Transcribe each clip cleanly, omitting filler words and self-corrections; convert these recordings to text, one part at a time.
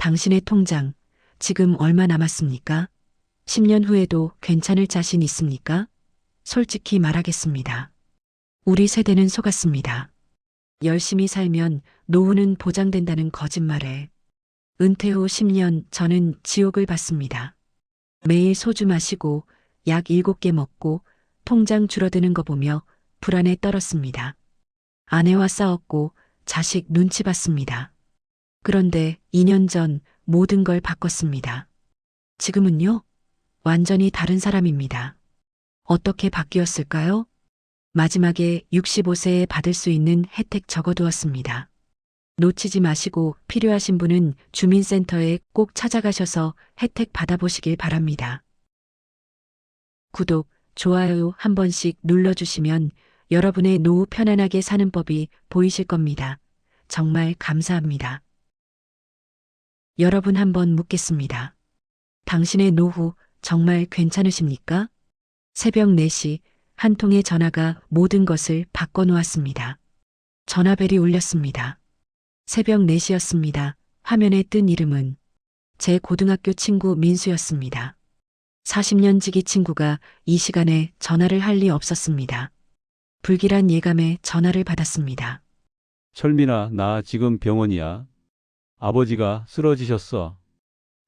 당신의 통장, 지금 얼마 남았습니까? 10년 후에도 괜찮을 자신 있습니까? 솔직히 말하겠습니다. 우리 세대는 속았습니다. 열심히 살면 노후는 보장된다는 거짓말에 은퇴 후 10년 저는 지옥을 봤습니다. 매일 소주 마시고 약 7개 먹고 통장 줄어드는 거 보며 불안에 떨었습니다. 아내와 싸웠고 자식 눈치 봤습니다. 그런데 2년 전 모든 걸 바꿨습니다. 지금은요? 완전히 다른 사람입니다. 어떻게 바뀌었을까요? 마지막에 65세에 받을 수 있는 혜택 적어두었습니다. 놓치지 마시고 필요하신 분은 주민센터에 꼭 찾아가셔서 혜택 받아보시길 바랍니다. 구독, 좋아요 한 번씩 눌러주시면 여러분의 노후 편안하게 사는 법이 보이실 겁니다. 정말 감사합니다. 여러분 한번 묻겠습니다. 당신의 노후 정말 괜찮으십니까? 새벽 4시 한 통의 전화가 모든 것을 바꿔놓았습니다. 전화벨이 울렸습니다. 새벽 4시였습니다. 화면에 뜬 이름은 제 고등학교 친구 민수였습니다. 40년 지기 친구가 이 시간에 전화를 할 리 없었습니다. 불길한 예감에 전화를 받았습니다. 철민아, 나 지금 병원이야. 아버지가 쓰러지셨어.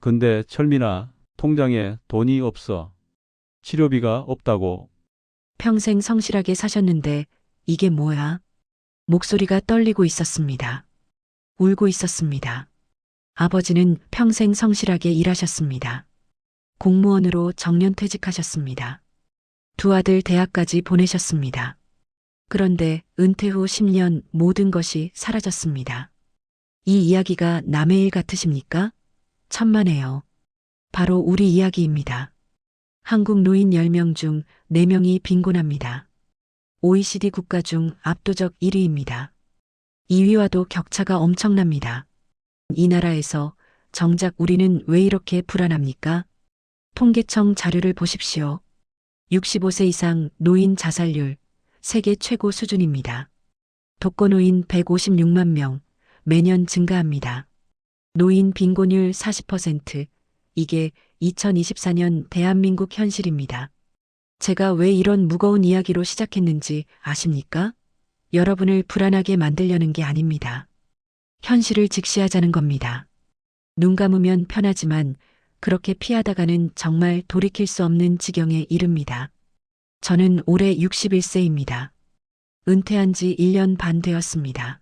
근데 철민아, 통장에 돈이 없어. 치료비가 없다고. 평생 성실하게 사셨는데 이게 뭐야? 목소리가 떨리고 있었습니다. 울고 있었습니다. 아버지는 평생 성실하게 일하셨습니다. 공무원으로 정년퇴직하셨습니다. 두 아들 대학까지 보내셨습니다. 그런데 은퇴 후 10년 모든 것이 사라졌습니다. 이 이야기가 남의 일 같으십니까? 천만에요. 바로 우리 이야기입니다. 한국 노인 10명 중 4명이 빈곤합니다. OECD 국가 중 압도적 1위입니다. 2위와도 격차가 엄청납니다. 이 나라에서 정작 우리는 왜 이렇게 불안합니까? 통계청 자료를 보십시오. 65세 이상 노인 자살률 세계 최고 수준입니다. 독거노인 156만 명, 매년 증가합니다. 노인 빈곤율 40%, 이게 2024년 대한민국 현실입니다. 제가 왜 이런 무거운 이야기로 시작했는지 아십니까? 여러분을 불안하게 만들려는 게 아닙니다. 현실을 직시하자는 겁니다. 눈 감으면 편하지만 그렇게 피하다가는 정말 돌이킬 수 없는 지경에 이릅니다. 저는 올해 61세입니다. 은퇴한 지 1년 반 되었습니다.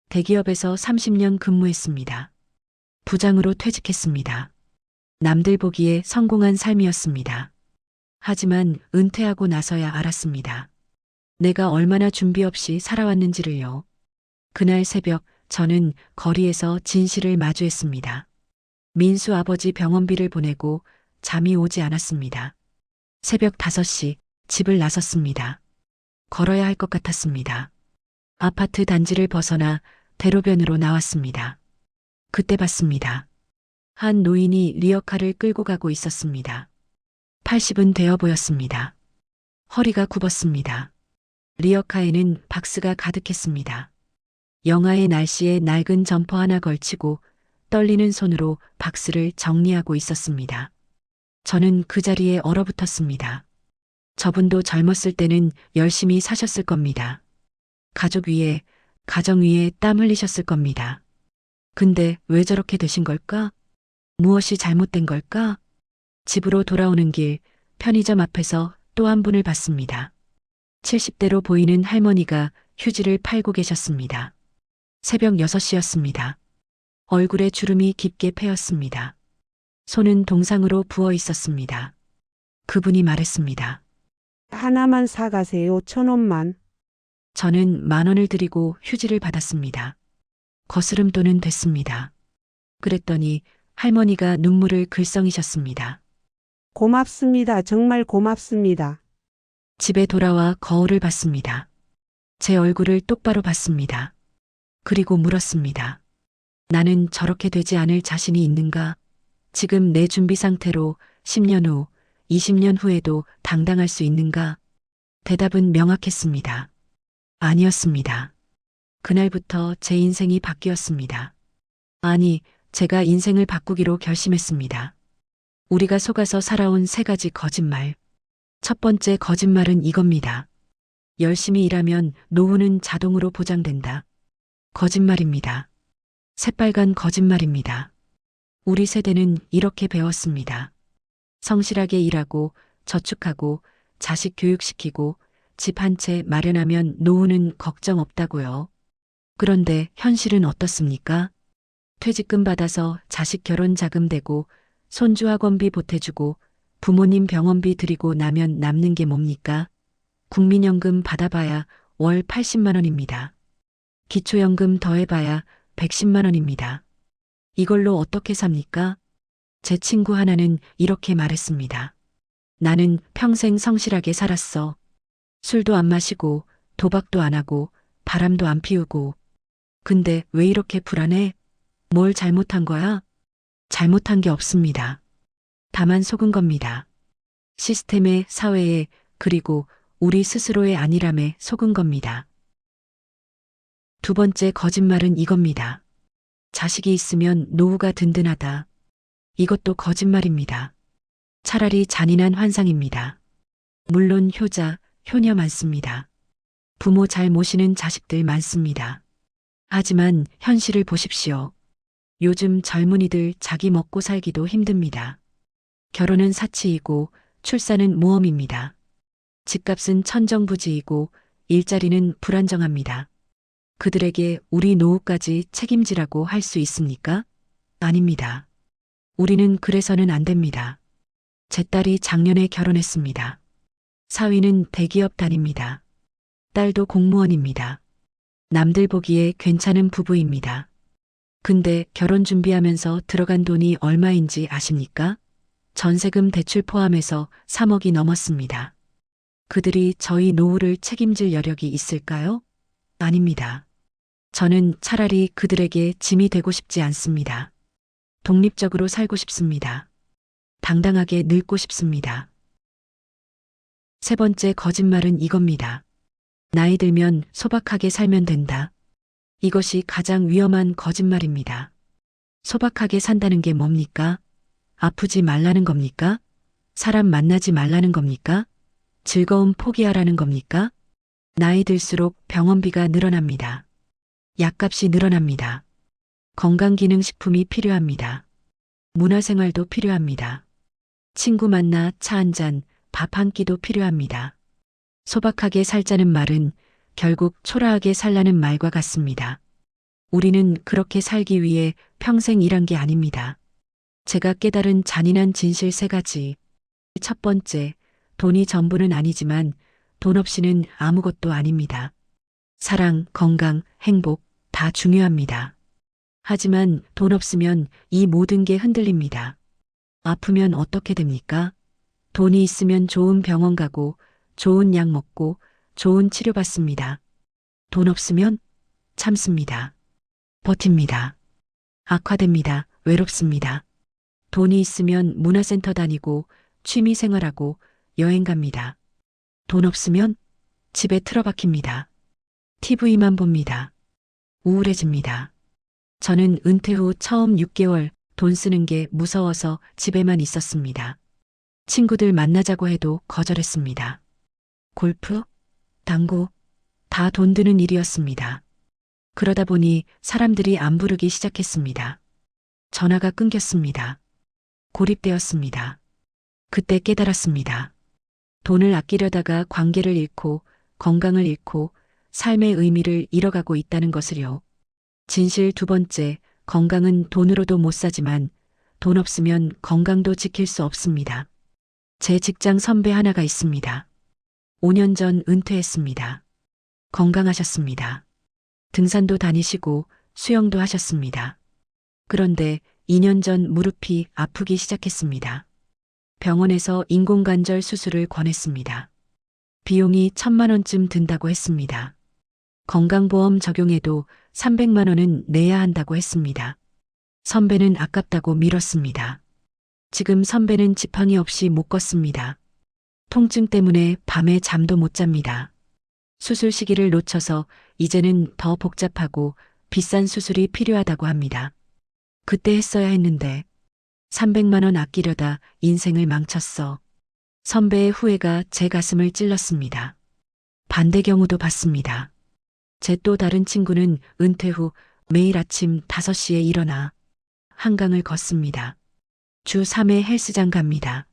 대기업에서 30년 근무했습니다. 부장으로 퇴직했습니다. 남들 보기에 성공한 삶이었습니다. 하지만 은퇴하고 나서야 알았습니다. 내가 얼마나 준비 없이 살아왔는지를요. 그날 새벽 저는 거리에서 진실을 마주했습니다. 민수 아버지 병원비를 보내고 잠이 오지 않았습니다. 새벽 5시 집을 나섰습니다. 걸어야 할 것 같았습니다. 아파트 단지를 벗어나 대로변으로 나왔습니다. 그때 봤습니다. 한 노인이 리어카를 끌고 가고 있었습니다. 80은 되어 보였습니다. 허리가 굽었습니다. 리어카에는 박스가 가득했습니다. 영하의 날씨에 낡은 점퍼 하나 걸치고 떨리는 손으로 박스를 정리하고 있었습니다. 저는 그 자리에 얼어붙었습니다. 저분도 젊었을 때는 열심히 사셨을 겁니다. 가족 위에, 가정 위에 땀 흘리셨을 겁니다. 근데 왜 저렇게 되신 걸까? 무엇이 잘못된 걸까? 집으로 돌아오는 길, 편의점 앞에서 또 한 분을 봤습니다. 70대로 보이는 할머니가 휴지를 팔고 계셨습니다. 새벽 6시였습니다. 얼굴에 주름이 깊게 패였습니다. 손은 동상으로 부어 있었습니다. 그분이 말했습니다. 하나만 사가세요. 1,000원만. 저는 10,000원을 드리고 휴지를 받았습니다. 거스름돈은 됐습니다. 그랬더니 할머니가 눈물을 글썽이셨습니다. 고맙습니다. 정말 고맙습니다. 집에 돌아와 거울을 봤습니다. 제 얼굴을 똑바로 봤습니다. 그리고 물었습니다. 나는 저렇게 되지 않을 자신이 있는가? 지금 내 준비 상태로 10년 후, 20년 후에도 당당할 수 있는가? 대답은 명확했습니다. 아니었습니다. 그날부터 제 인생이 바뀌었습니다. 아니, 제가 인생을 바꾸기로 결심했습니다. 우리가 속아서 살아온 3가지 거짓말. 첫 번째 거짓말은 이겁니다. 열심히 일하면 노후는 자동으로 보장된다. 거짓말입니다. 새빨간 거짓말입니다. 우리 세대는 이렇게 배웠습니다. 성실하게 일하고 저축하고 자식 교육시키고 집 한 채 마련하면 노후는 걱정 없다고요. 그런데 현실은 어떻습니까? 퇴직금 받아서 자식 결혼 자금 대고 손주 학원비 보태주고 부모님 병원비 드리고 나면 남는 게 뭡니까? 국민연금 받아봐야 월 80만 원입니다. 기초연금 더해봐야 110만 원입니다. 이걸로 어떻게 삽니까? 제 친구 하나는 이렇게 말했습니다. 나는 평생 성실하게 살았어. 술도 안 마시고 도박도 안 하고 바람도 안 피우고. 근데 왜 이렇게 불안해? 뭘 잘못한 거야? 잘못한 게 없습니다. 다만 속은 겁니다. 시스템에, 사회에, 그리고 우리 스스로의 안일함에 속은 겁니다. 두 번째 거짓말은 이겁니다. 자식이 있으면 노후가 든든하다. 이것도 거짓말입니다. 차라리 잔인한 환상입니다. 물론 효자, 효녀 많습니다. 부모 잘 모시는 자식들 많습니다. 하지만 현실을 보십시오. 요즘 젊은이들 자기 먹고 살기도 힘듭니다. 결혼은 사치이고 출산은 모험입니다. 집값은 천정부지이고 일자리는 불안정합니다. 그들에게 우리 노후까지 책임지라고 할 수 있습니까? 아닙니다. 우리는 그래서는 안 됩니다. 제 딸이 작년에 결혼했습니다. 사위는 대기업 다닙니다. 딸도 공무원입니다. 남들 보기에 괜찮은 부부입니다. 근데 결혼 준비하면서 들어간 돈이 얼마인지 아십니까? 전세금 대출 포함해서 3억이 넘었습니다. 그들이 저희 노후를 책임질 여력이 있을까요? 아닙니다. 저는 차라리 그들에게 짐이 되고 싶지 않습니다. 독립적으로 살고 싶습니다. 당당하게 늙고 싶습니다. 세 번째 거짓말은 이겁니다. 나이 들면 소박하게 살면 된다. 이것이 가장 위험한 거짓말입니다. 소박하게 산다는 게 뭡니까? 아프지 말라는 겁니까? 사람 만나지 말라는 겁니까? 즐거움 포기하라는 겁니까? 나이 들수록 병원비가 늘어납니다. 약값이 늘어납니다. 건강기능식품이 필요합니다. 문화생활도 필요합니다. 친구 만나 차 한 잔, 밥 한 끼도 필요합니다. 소박하게 살자는 말은 결국 초라하게 살라는 말과 같습니다. 우리는 그렇게 살기 위해 평생 일한 게 아닙니다. 제가 깨달은 잔인한 진실 3가지. 첫 번째, 돈이 전부는 아니지만 돈 없이는 아무것도 아닙니다. 사랑, 건강, 행복 다 중요합니다. 하지만 돈 없으면 이 모든 게 흔들립니다. 아프면 어떻게 됩니까? 돈이 있으면 좋은 병원 가고 좋은 약 먹고 좋은 치료 받습니다. 돈 없으면 참습니다. 버팁니다. 악화됩니다. 외롭습니다. 돈이 있으면 문화센터 다니고 취미 생활하고 여행 갑니다. 돈 없으면 집에 틀어박힙니다. TV만 봅니다. 우울해집니다. 저는 은퇴 후 처음 6개월 돈 쓰는 게 무서워서 집에만 있었습니다. 친구들 만나자고 해도 거절했습니다. 골프, 당구, 다 돈 드는 일이었습니다. 그러다 보니 사람들이 안 부르기 시작했습니다. 전화가 끊겼습니다. 고립되었습니다. 그때 깨달았습니다. 돈을 아끼려다가 관계를 잃고 건강을 잃고 삶의 의미를 잃어가고 있다는 것을요. 진실 2번째, 건강은 돈으로도 못 사지만 돈 없으면 건강도 지킬 수 없습니다. 제 직장 선배 하나가 있습니다. 5년 전 은퇴했습니다. 건강하셨습니다. 등산도 다니시고 수영도 하셨습니다. 그런데 2년 전 무릎이 아프기 시작했습니다. 병원에서 인공관절 수술을 권했습니다. 비용이 1,000만 원쯤 든다고 했습니다. 건강보험 적용해도 300만 원은 내야 한다고 했습니다. 선배는 아깝다고 미뤘습니다. 지금 선배는 지팡이 없이 못 걷습니다. 통증 때문에 밤에 잠도 못 잡니다. 수술 시기를 놓쳐서 이제는 더 복잡하고 비싼 수술이 필요하다고 합니다. 그때 했어야 했는데 300만 원 아끼려다 인생을 망쳤어. 선배의 후회가 제 가슴을 찔렀습니다. 반대 경우도 봤습니다. 제 또 다른 친구는 은퇴 후 매일 아침 5시에 일어나 한강을 걷습니다. 주 3회 헬스장 갑니다.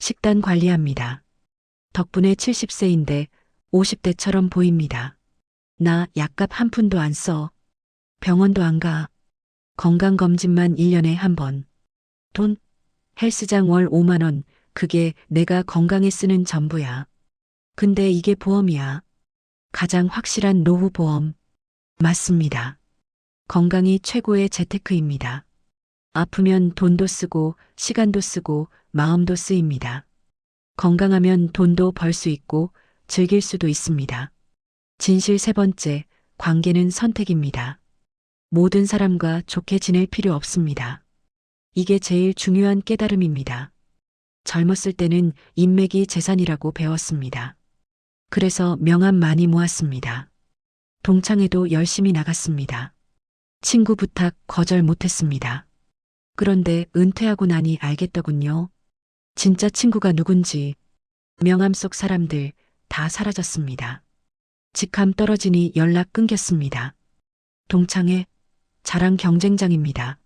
식단 관리합니다. 덕분에 70세인데 50대처럼 보입니다. 나 약값 한 푼도 안 써. 병원도 안 가. 건강검진만 1년에 한 번. 돈? 헬스장 월 5만 원. 그게 내가 건강에 쓰는 전부야. 근데 이게 보험이야. 가장 확실한 노후 보험. 맞습니다. 건강이 최고의 재테크입니다. 아프면 돈도 쓰고 시간도 쓰고 마음도 쓰입니다. 건강하면 돈도 벌 수 있고 즐길 수도 있습니다. 진실 세 번째, 관계는 선택입니다. 모든 사람과 좋게 지낼 필요 없습니다. 이게 제일 중요한 깨달음입니다. 젊었을 때는 인맥이 재산이라고 배웠습니다. 그래서 명함 많이 모았습니다. 동창회도 열심히 나갔습니다. 친구 부탁 거절 못했습니다. 그런데 은퇴하고 나니 알겠더군요. 진짜 친구가 누군지. 명함 속 사람들 다 사라졌습니다. 직함 떨어지니 연락 끊겼습니다. 동창회, 자랑 경쟁장입니다.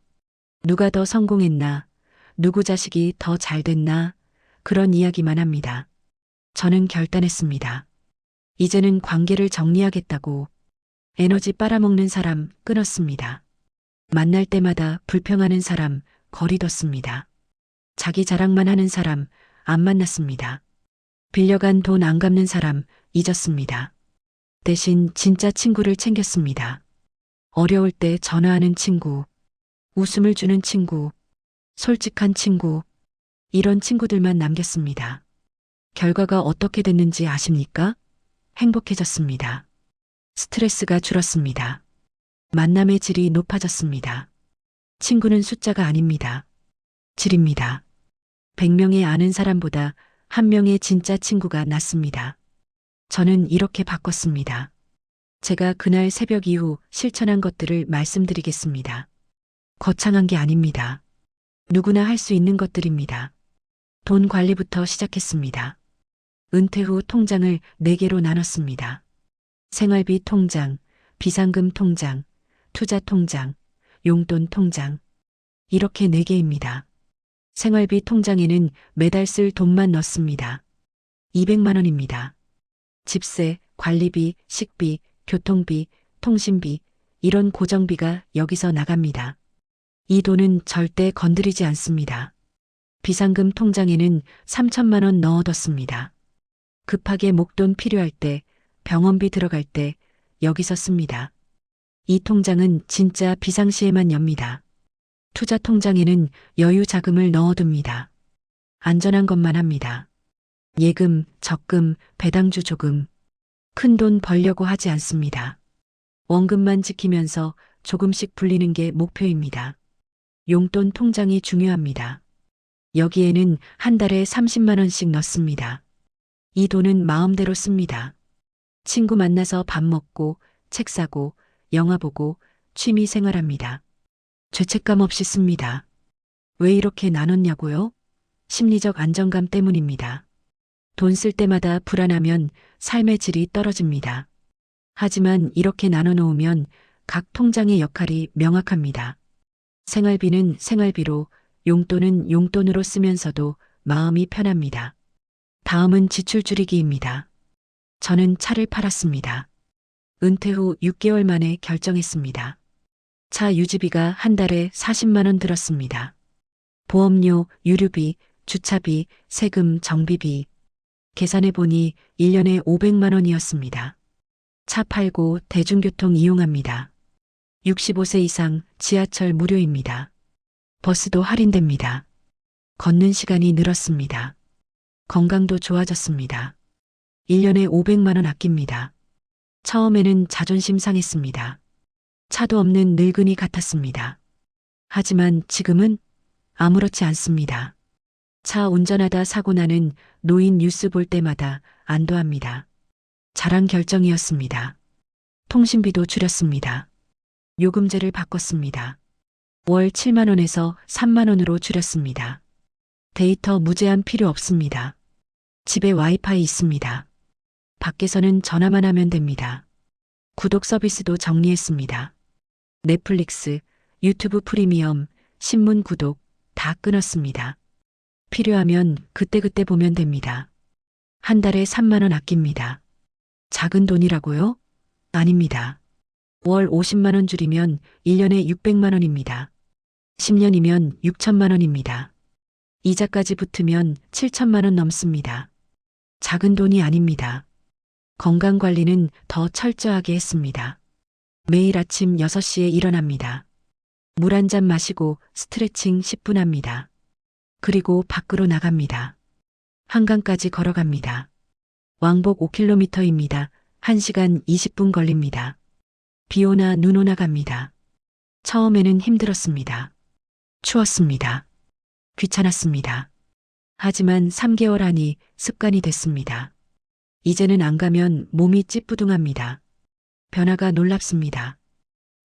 누가 더 성공했나, 누구 자식이 더 잘 됐나, 그런 이야기만 합니다. 저는 결단했습니다. 이제는 관계를 정리하겠다고. 에너지 빨아먹는 사람 끊었습니다. 만날 때마다 불평하는 사람 거리뒀습니다. 자기 자랑만 하는 사람 안 만났습니다. 빌려간 돈 안 갚는 사람 잊었습니다. 대신 진짜 친구를 챙겼습니다. 어려울 때 전화하는 친구, 웃음을 주는 친구, 솔직한 친구, 이런 친구들만 남겼습니다. 결과가 어떻게 됐는지 아십니까? 행복해졌습니다. 스트레스가 줄었습니다. 만남의 질이 높아졌습니다. 친구는 숫자가 아닙니다. 질입니다. 100명의 아는 사람보다 1명의 진짜 친구가 낫습니다. 저는 이렇게 바꿨습니다. 제가 그날 새벽 이후 실천한 것들을 말씀드리겠습니다. 거창한 게 아닙니다. 누구나 할 수 있는 것들입니다. 돈 관리부터 시작했습니다. 은퇴 후 통장을 4개로 나눴습니다. 생활비 통장, 비상금 통장, 투자 통장, 용돈 통장. 이렇게 4개입니다. 생활비 통장에는 매달 쓸 돈만 넣습니다. 200만 원입니다. 집세, 관리비, 식비, 교통비, 통신비, 이런 고정비가 여기서 나갑니다. 이 돈은 절대 건드리지 않습니다. 비상금 통장에는 3천만 원 넣어뒀습니다. 급하게 목돈 필요할 때, 병원비 들어갈 때 여기서 씁니다. 이 통장은 진짜 비상시에만 엽니다. 투자 통장에는 여유 자금을 넣어둡니다. 안전한 것만 합니다. 예금, 적금, 배당주 조금. 큰 돈 벌려고 하지 않습니다. 원금만 지키면서 조금씩 불리는 게 목표입니다. 용돈 통장이 중요합니다. 여기에는 한 달에 30만 원씩 넣습니다. 이 돈은 마음대로 씁니다. 친구 만나서 밥 먹고, 책 사고, 영화 보고, 취미 생활합니다. 죄책감 없이 씁니다. 왜 이렇게 나눴냐고요? 심리적 안정감 때문입니다. 돈 쓸 때마다 불안하면 삶의 질이 떨어집니다. 하지만 이렇게 나눠 놓으면 각 통장의 역할이 명확합니다. 생활비는 생활비로, 용돈은 용돈으로 쓰면서도 마음이 편합니다. 다음은 지출 줄이기입니다. 저는 차를 팔았습니다. 은퇴 후 6개월 만에 결정했습니다. 차 유지비가 한 달에 40만 원 들었습니다. 보험료, 유류비, 주차비, 세금, 정비비. 계산해 보니 1년에 500만 원이었습니다. 차 팔고 대중교통 이용합니다. 65세 이상 지하철 무료입니다. 버스도 할인됩니다. 걷는 시간이 늘었습니다. 건강도 좋아졌습니다. 1년에 500만 원 아낍니다. 처음에는 자존심 상했습니다. 차도 없는 늙은이 같았습니다. 하지만 지금은 아무렇지 않습니다. 차 운전하다 사고 나는 노인 뉴스 볼 때마다 안도합니다. 잘한 결정이었습니다. 통신비도 줄였습니다. 요금제를 바꿨습니다. 월 7만 원에서 3만 원으로 줄였습니다. 데이터 무제한 필요 없습니다. 집에 와이파이 있습니다. 밖에서는 전화만 하면 됩니다. 구독 서비스도 정리했습니다. 넷플릭스, 유튜브 프리미엄, 신문 구독 다 끊었습니다. 필요하면 그때그때 보면 됩니다. 한 달에 3만 원 아낍니다. 작은 돈이라고요? 아닙니다. 월 50만 원 줄이면 1년에 600만 원입니다. 10년이면 6천만 원입니다. 이자까지 붙으면 7천만 원 넘습니다. 작은 돈이 아닙니다. 건강 관리는 더 철저하게 했습니다. 매일 아침 6시에 일어납니다. 물 한 잔 마시고 스트레칭 10분 합니다. 그리고 밖으로 나갑니다. 한강까지 걸어갑니다. 왕복 5km입니다. 1시간 20분 걸립니다. 비 오나 눈 오나 갑니다. 처음에는 힘들었습니다. 추웠습니다. 귀찮았습니다. 하지만 3개월 하니 습관이 됐습니다. 이제는 안 가면 몸이 찌뿌둥합니다. 변화가 놀랍습니다.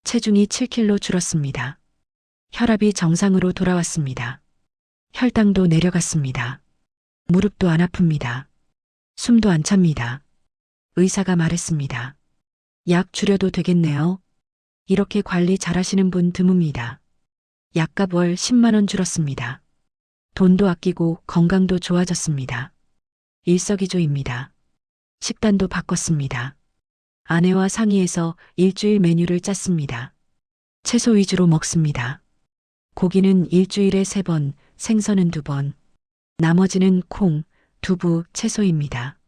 체중이 7kg 줄었습니다. 혈압이 정상으로 돌아왔습니다. 혈당도 내려갔습니다. 무릎도 안 아픕니다. 숨도 안 찹니다. 의사가 말했습니다. 약 줄여도 되겠네요. 이렇게 관리 잘하시는 분 드뭅니다. 약값 월 10만 원 줄었습니다. 돈도 아끼고 건강도 좋아졌습니다. 일석이조입니다. 식단도 바꿨습니다. 아내와 상의해서 일주일 메뉴를 짰습니다. 채소 위주로 먹습니다. 고기는 일주일에 3번, 생선은 2번. 나머지는 콩, 두부, 채소입니다.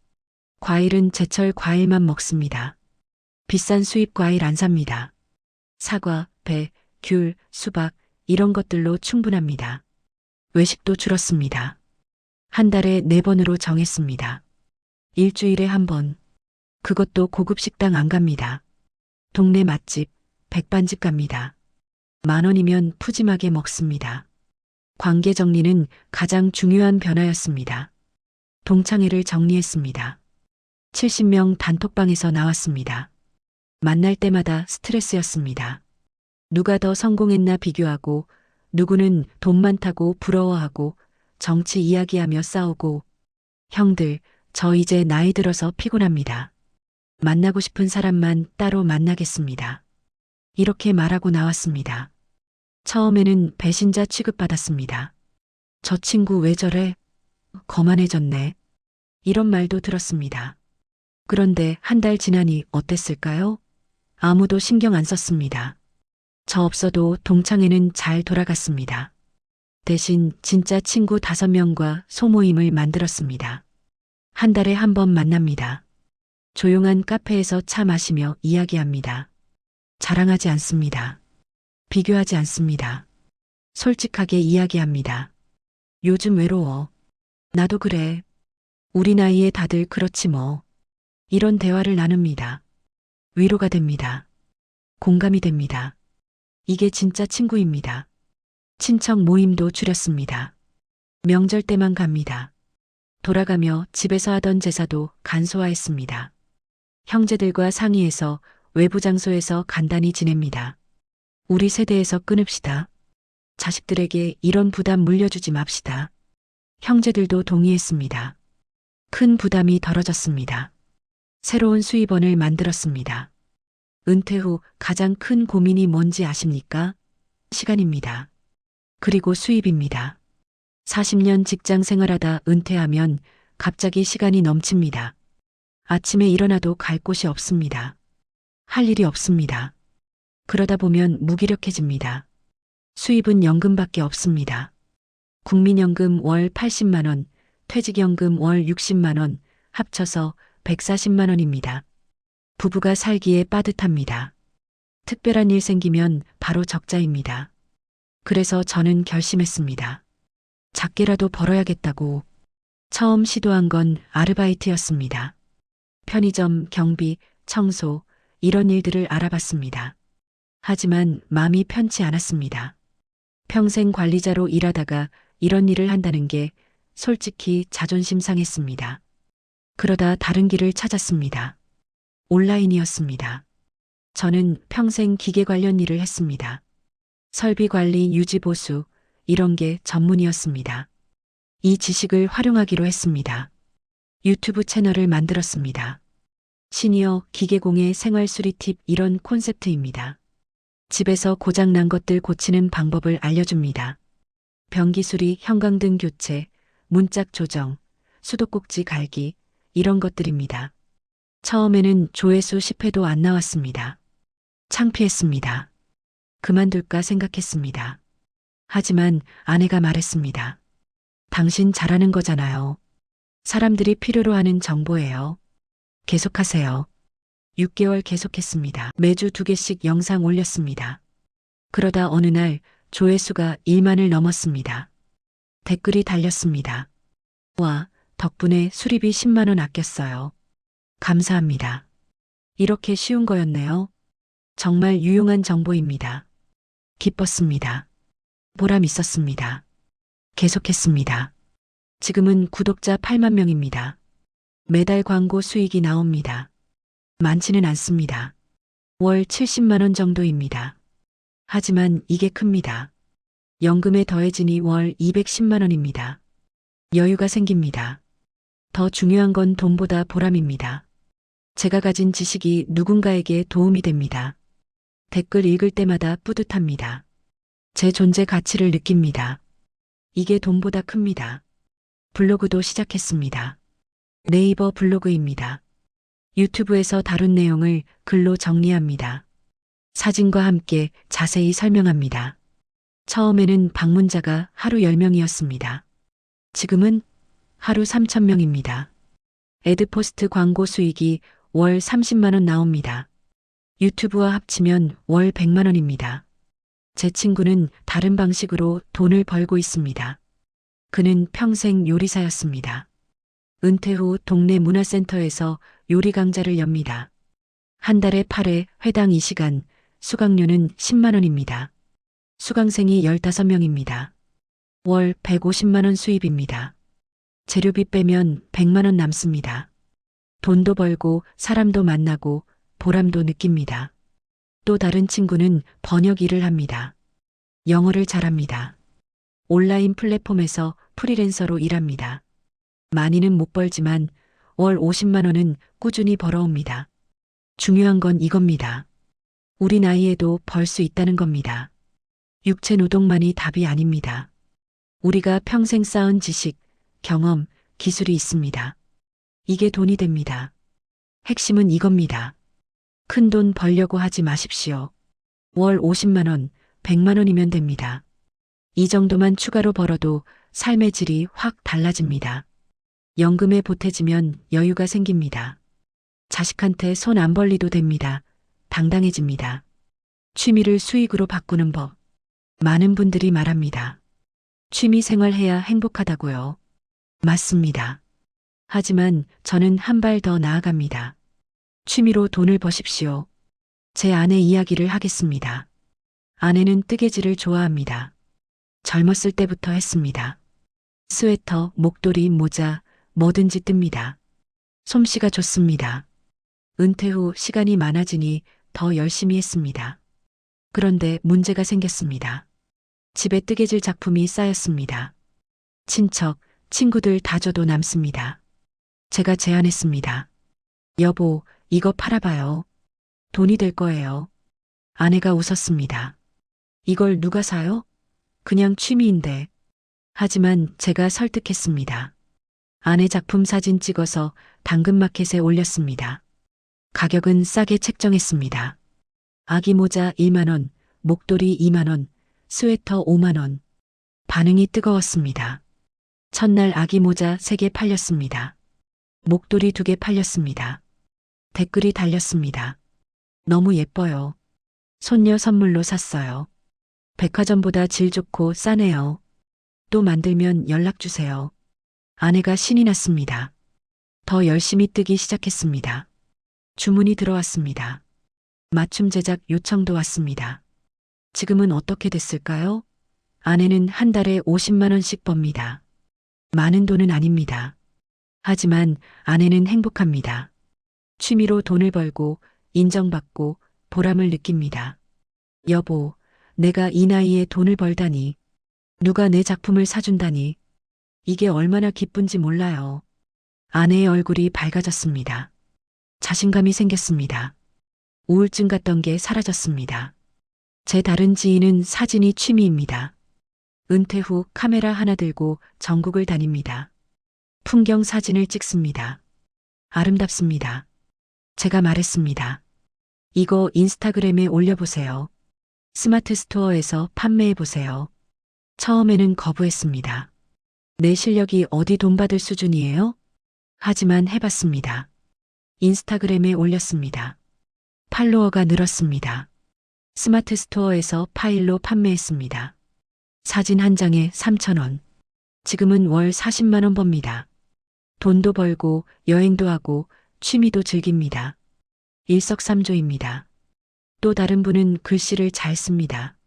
과일은 제철 과일만 먹습니다. 비싼 수입 과일 안 삽니다. 사과, 배, 귤, 수박 이런 것들로 충분합니다. 외식도 줄었습니다. 한 달에 4번으로 정했습니다. 일주일에 1번. 그것도 고급 식당 안 갑니다. 동네 맛집, 백반집 갑니다. 10,000원이면 푸짐하게 먹습니다. 관계 정리는 가장 중요한 변화였습니다. 동창회를 정리했습니다. 70명 단톡방에서 나왔습니다. 만날 때마다 스트레스였습니다. 누가 더 성공했나 비교하고, 누구는 돈 많다고 부러워하고, 정치 이야기하며 싸우고, 형들, 저 이제 나이 들어서 피곤합니다. 만나고 싶은 사람만 따로 만나겠습니다. 이렇게 말하고 나왔습니다. 처음에는 배신자 취급받았습니다. 저 친구 왜 저래? 거만해졌네. 이런 말도 들었습니다. 그런데 한 달 지나니 어땠을까요? 아무도 신경 안 썼습니다. 저 없어도 동창회는 잘 돌아갔습니다. 대신 진짜 친구 5명과 소모임을 만들었습니다. 한 달에 1번 만납니다. 조용한 카페에서 차 마시며 이야기합니다. 자랑하지 않습니다. 비교하지 않습니다. 솔직하게 이야기합니다. 요즘 외로워. 나도 그래. 우리 나이에 다들 그렇지 뭐. 이런 대화를 나눕니다. 위로가 됩니다. 공감이 됩니다. 이게 진짜 친구입니다. 친척 모임도 줄였습니다. 명절 때만 갑니다. 돌아가며 집에서 하던 제사도 간소화했습니다. 형제들과 상의해서 외부 장소에서 간단히 지냅니다. 우리 세대에서 끊읍시다. 자식들에게 이런 부담 물려주지 맙시다. 형제들도 동의했습니다. 큰 부담이 덜어졌습니다. 새로운 수입원을 만들었습니다. 은퇴 후 가장 큰 고민이 뭔지 아십니까? 시간입니다. 그리고 수입입니다. 40년 직장 생활하다 은퇴하면 갑자기 시간이 넘칩니다. 아침에 일어나도 갈 곳이 없습니다. 할 일이 없습니다. 그러다 보면 무기력해집니다. 수입은 연금밖에 없습니다. 국민연금 월 80만 원, 퇴직연금 월 60만 원, 합쳐서 140만 원입니다. 부부가 살기에 빠듯합니다. 특별한 일 생기면 바로 적자입니다. 그래서 저는 결심했습니다. 작게라도 벌어야겠다고. 처음 시도한 건 아르바이트였습니다. 편의점, 경비, 청소, 이런 일들을 알아봤습니다. 하지만 마음이 편치 않았습니다. 평생 관리자로 일하다가 이런 일을 한다는 게 솔직히 자존심 상했습니다. 그러다 다른 길을 찾았습니다. 온라인이었습니다. 저는 평생 기계 관련 일을 했습니다. 설비 관리, 유지 보수, 이런 게 전문이었습니다. 이 지식을 활용하기로 했습니다. 유튜브 채널을 만들었습니다. 시니어 기계공예 생활 수리 팁, 이런 콘셉트입니다. 집에서 고장 난 것들 고치는 방법을 알려줍니다. 변기 수리, 형광등 교체, 문짝 조정, 수도꼭지 갈기, 이런 것들입니다. 처음에는 조회수 10회도 안 나왔습니다. 창피했습니다. 그만둘까 생각했습니다. 하지만 아내가 말했습니다. 당신 잘하는 거잖아요. 사람들이 필요로 하는 정보예요. 계속하세요. 6개월 계속했습니다. 매주 2개씩 영상 올렸습니다. 그러다 어느 날 조회수가 1만을 넘었습니다. 댓글이 달렸습니다. 와, 덕분에 수리비 10만 원 아꼈어요. 감사합니다. 이렇게 쉬운 거였네요. 정말 유용한 정보입니다. 기뻤습니다. 보람 있었습니다. 계속했습니다. 지금은 구독자 8만 명입니다. 매달 광고 수익이 나옵니다. 많지는 않습니다. 월 70만 원 정도입니다. 하지만 이게 큽니다. 연금에 더해지니 월 210만 원입니다. 여유가 생깁니다. 더 중요한 건 돈보다 보람입니다. 제가 가진 지식이 누군가에게 도움이 됩니다. 댓글 읽을 때마다 뿌듯합니다. 제 존재 가치를 느낍니다. 이게 돈보다 큽니다. 블로그도 시작했습니다. 네이버 블로그입니다. 유튜브에서 다룬 내용을 글로 정리합니다. 사진과 함께 자세히 설명합니다. 처음에는 방문자가 하루 10명이었습니다. 지금은 하루 3,000명입니다. 애드포스트 광고 수익이 월 30만 원 나옵니다. 유튜브와 합치면 월 100만 원입니다. 제 친구는 다른 방식으로 돈을 벌고 있습니다. 그는 평생 요리사였습니다. 은퇴 후 동네 문화센터에서 요리 강좌를 엽니다. 한 달에 8회, 회당 2시간, 수강료는 10만 원입니다. 수강생이 15명입니다. 월 150만 원 수입입니다. 재료비 빼면 100만 원 남습니다. 돈도 벌고 사람도 만나고 보람도 느낍니다. 또 다른 친구는 번역 일을 합니다. 영어를 잘합니다. 온라인 플랫폼에서 프리랜서로 일합니다. 많이는 못 벌지만 월 50만 원은 꾸준히 벌어옵니다. 중요한 건 이겁니다. 우리 나이에도 벌 수 있다는 겁니다. 육체 노동만이 답이 아닙니다. 우리가 평생 쌓은 지식, 경험, 기술이 있습니다. 이게 돈이 됩니다. 핵심은 이겁니다. 큰 돈 벌려고 하지 마십시오. 월 50만 원, 100만 원이면 됩니다. 이 정도만 추가로 벌어도 삶의 질이 확 달라집니다. 연금에 보태지면 여유가 생깁니다. 자식한테 손 안 벌리도 됩니다. 당당해집니다. 취미를 수익으로 바꾸는 법. 많은 분들이 말합니다. 취미 생활해야 행복하다고요. 맞습니다. 하지만 저는 한 발 더 나아갑니다. 취미로 돈을 버십시오. 제 아내 이야기를 하겠습니다. 아내는 뜨개질을 좋아합니다. 젊었을 때부터 했습니다. 스웨터, 목도리, 모자, 뭐든지 뜹니다. 솜씨가 좋습니다. 은퇴 후 시간이 많아지니 더 열심히 했습니다. 그런데 문제가 생겼습니다. 집에 뜨개질 작품이 쌓였습니다. 친척, 친구들 다 줘도 남습니다. 제가 제안했습니다. 여보, 이거 팔아봐요. 돈이 될 거예요. 아내가 웃었습니다. 이걸 누가 사요? 그냥 취미인데. 하지만 제가 설득했습니다. 아내 작품 사진 찍어서 당근마켓에 올렸습니다. 가격은 싸게 책정했습니다. 아기 모자 1만 원, 목도리 2만 원, 스웨터 5만 원. 반응이 뜨거웠습니다. 첫날 아기 모자 3개 팔렸습니다. 목도리 2개 팔렸습니다. 댓글이 달렸습니다. 너무 예뻐요. 손녀 선물로 샀어요. 백화점보다 질 좋고 싸네요. 또 만들면 연락 주세요. 아내가 신이 났습니다. 더 열심히 뜨기 시작했습니다. 주문이 들어왔습니다. 맞춤 제작 요청도 왔습니다. 지금은 어떻게 됐을까요? 아내는 한 달에 50만 원씩 법니다. 많은 돈은 아닙니다. 하지만 아내는 행복합니다. 취미로 돈을 벌고 인정받고 보람을 느낍니다. 여보, 내가 이 나이에 돈을 벌다니. 누가 내 작품을 사준다니. 이게 얼마나 기쁜지 몰라요. 아내의 얼굴이 밝아졌습니다. 자신감이 생겼습니다. 우울증 같던 게 사라졌습니다. 제 다른 지인은 사진이 취미입니다. 은퇴 후 카메라 하나 들고 전국을 다닙니다. 풍경 사진을 찍습니다. 아름답습니다. 제가 말했습니다. 이거 인스타그램에 올려보세요. 스마트 스토어에서 판매해보세요. 처음에는 거부했습니다. 내 실력이 어디 돈 받을 수준이에요? 하지만 해봤습니다. 인스타그램에 올렸습니다. 팔로워가 늘었습니다. 스마트 스토어에서 파일로 판매했습니다. 사진 한 장에 3,000원. 지금은 월 40만 원 법니다. 돈도 벌고 여행도 하고 취미도 즐깁니다. 일석삼조입니다. 또 다른 분은 글씨를 잘 씁니다.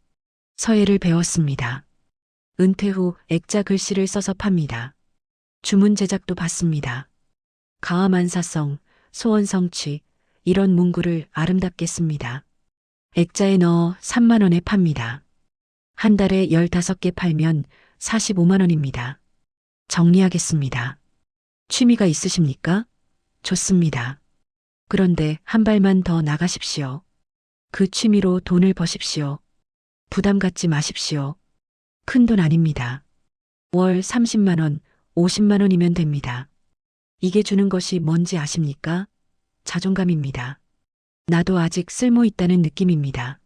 서예를 배웠습니다. 은퇴 후 액자 글씨를 써서 팝니다. 주문 제작도 받습니다. 가와만사성, 소원성취 이런 문구를 아름답게 씁니다. 액자에 넣어 3만 원에 팝니다. 한 달에 15개 팔면 45만 원입니다. 정리하겠습니다. 취미가 있으십니까? 좋습니다. 그런데 한 발만 더 나가십시오. 그 취미로 돈을 버십시오. 부담 갖지 마십시오. 큰 돈 아닙니다. 월 30만 원, 50만 원이면 됩니다. 이게 주는 것이 뭔지 아십니까? 자존감입니다. 나도 아직 쓸모 있다는 느낌입니다.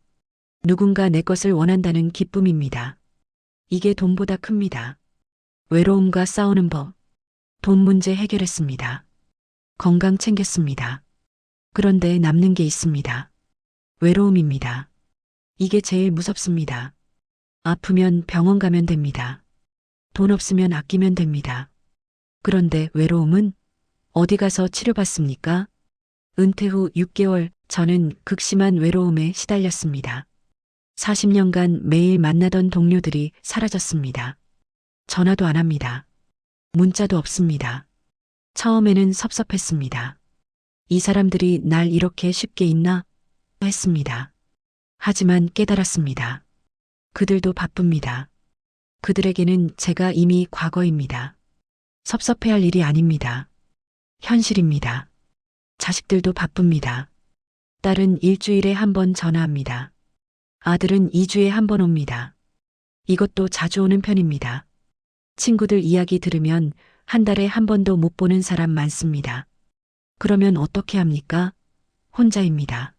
누군가 내 것을 원한다는 기쁨입니다. 이게 돈보다 큽니다. 외로움과 싸우는 법. 돈 문제 해결했습니다. 건강 챙겼습니다. 그런데 남는 게 있습니다. 외로움입니다. 이게 제일 무섭습니다. 아프면 병원 가면 됩니다. 돈 없으면 아끼면 됩니다. 그런데 외로움은 어디 가서 치료받습니까? 은퇴 후 6개월 저는 극심한 외로움에 시달렸습니다. 40년간 매일 만나던 동료들이 사라졌습니다. 전화도 안 합니다. 문자도 없습니다. 처음에는 섭섭했습니다. 이 사람들이 날 이렇게 쉽게 잊나? 했습니다. 하지만 깨달았습니다. 그들도 바쁩니다. 그들에게는 제가 이미 과거입니다. 섭섭해할 일이 아닙니다. 현실입니다. 자식들도 바쁩니다. 딸은 일주일에 한 번 전화합니다. 아들은 2주에 한 번 옵니다. 이것도 자주 오는 편입니다. 친구들 이야기 들으면 한 달에 한 번도 못 보는 사람 많습니다. 그러면 어떻게 합니까? 혼자입니다.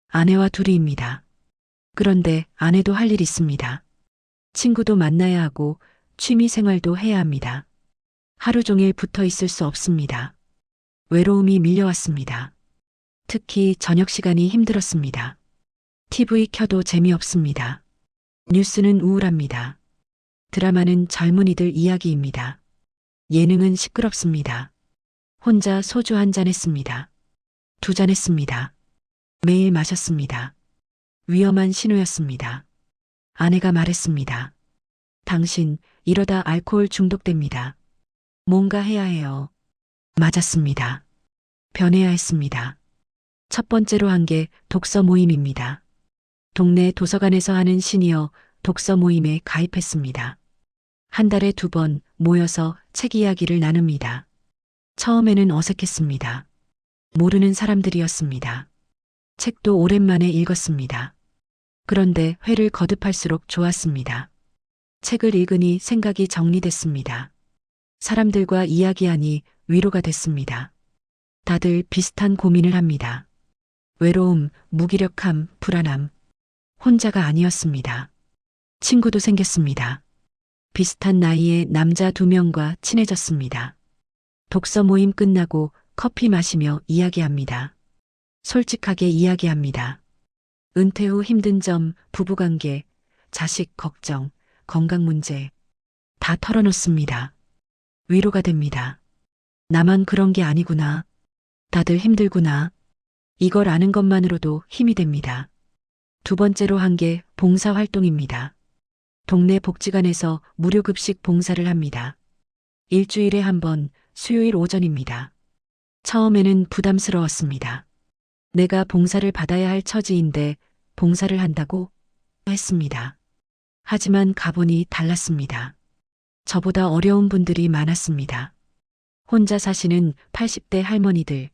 아내와 둘이입니다. 그런데 아내도 할 일 있습니다. 친구도 만나야 하고 취미 생활도 해야 합니다. 하루 종일 붙어 있을 수 없습니다. 외로움이 밀려왔습니다. 특히 저녁 시간이 힘들었습니다. TV 켜도 재미없습니다. 뉴스는 우울합니다. 드라마는 젊은이들 이야기입니다. 예능은 시끄럽습니다. 혼자 소주 한 잔 했습니다. 2잔 했습니다. 매일 마셨습니다. 위험한 신호였습니다. 아내가 말했습니다. 당신 이러다 알코올 중독됩니다. 뭔가 해야 해요. 맞았습니다. 변해야 했습니다. 첫 번째로 한 게 독서 모임입니다. 동네 도서관에서 하는 시니어 독서 모임에 가입했습니다. 한 달에 2번 모여서 책 이야기를 나눕니다. 처음에는 어색했습니다. 모르는 사람들이었습니다. 책도 오랜만에 읽었습니다. 그런데 회를 거듭할수록 좋았습니다. 책을 읽으니 생각이 정리됐습니다. 사람들과 이야기하니 위로가 됐습니다. 다들 비슷한 고민을 합니다. 외로움, 무기력함, 불안함. 혼자가 아니었습니다. 친구도 생겼습니다. 비슷한 나이의 남자 2명과 친해졌습니다. 독서 모임 끝나고 커피 마시며 이야기합니다. 솔직하게 이야기합니다. 은퇴 후 힘든 점, 부부관계, 자식 걱정, 건강 문제 다 털어놓습니다. 위로가 됩니다. 나만 그런 게 아니구나. 다들 힘들구나. 이걸 아는 것만으로도 힘이 됩니다. 2번째로 한 게 봉사활동입니다. 동네 복지관에서 무료급식 봉사를 합니다. 일주일에 한 번, 수요일 오전입니다. 처음에는 부담스러웠습니다. 내가 봉사를 받아야 할 처지인데 봉사를 한다고? 했습니다. 하지만 가보니 달랐습니다. 저보다 어려운 분들이 많았습니다. 혼자 사시는 80대 할머니들,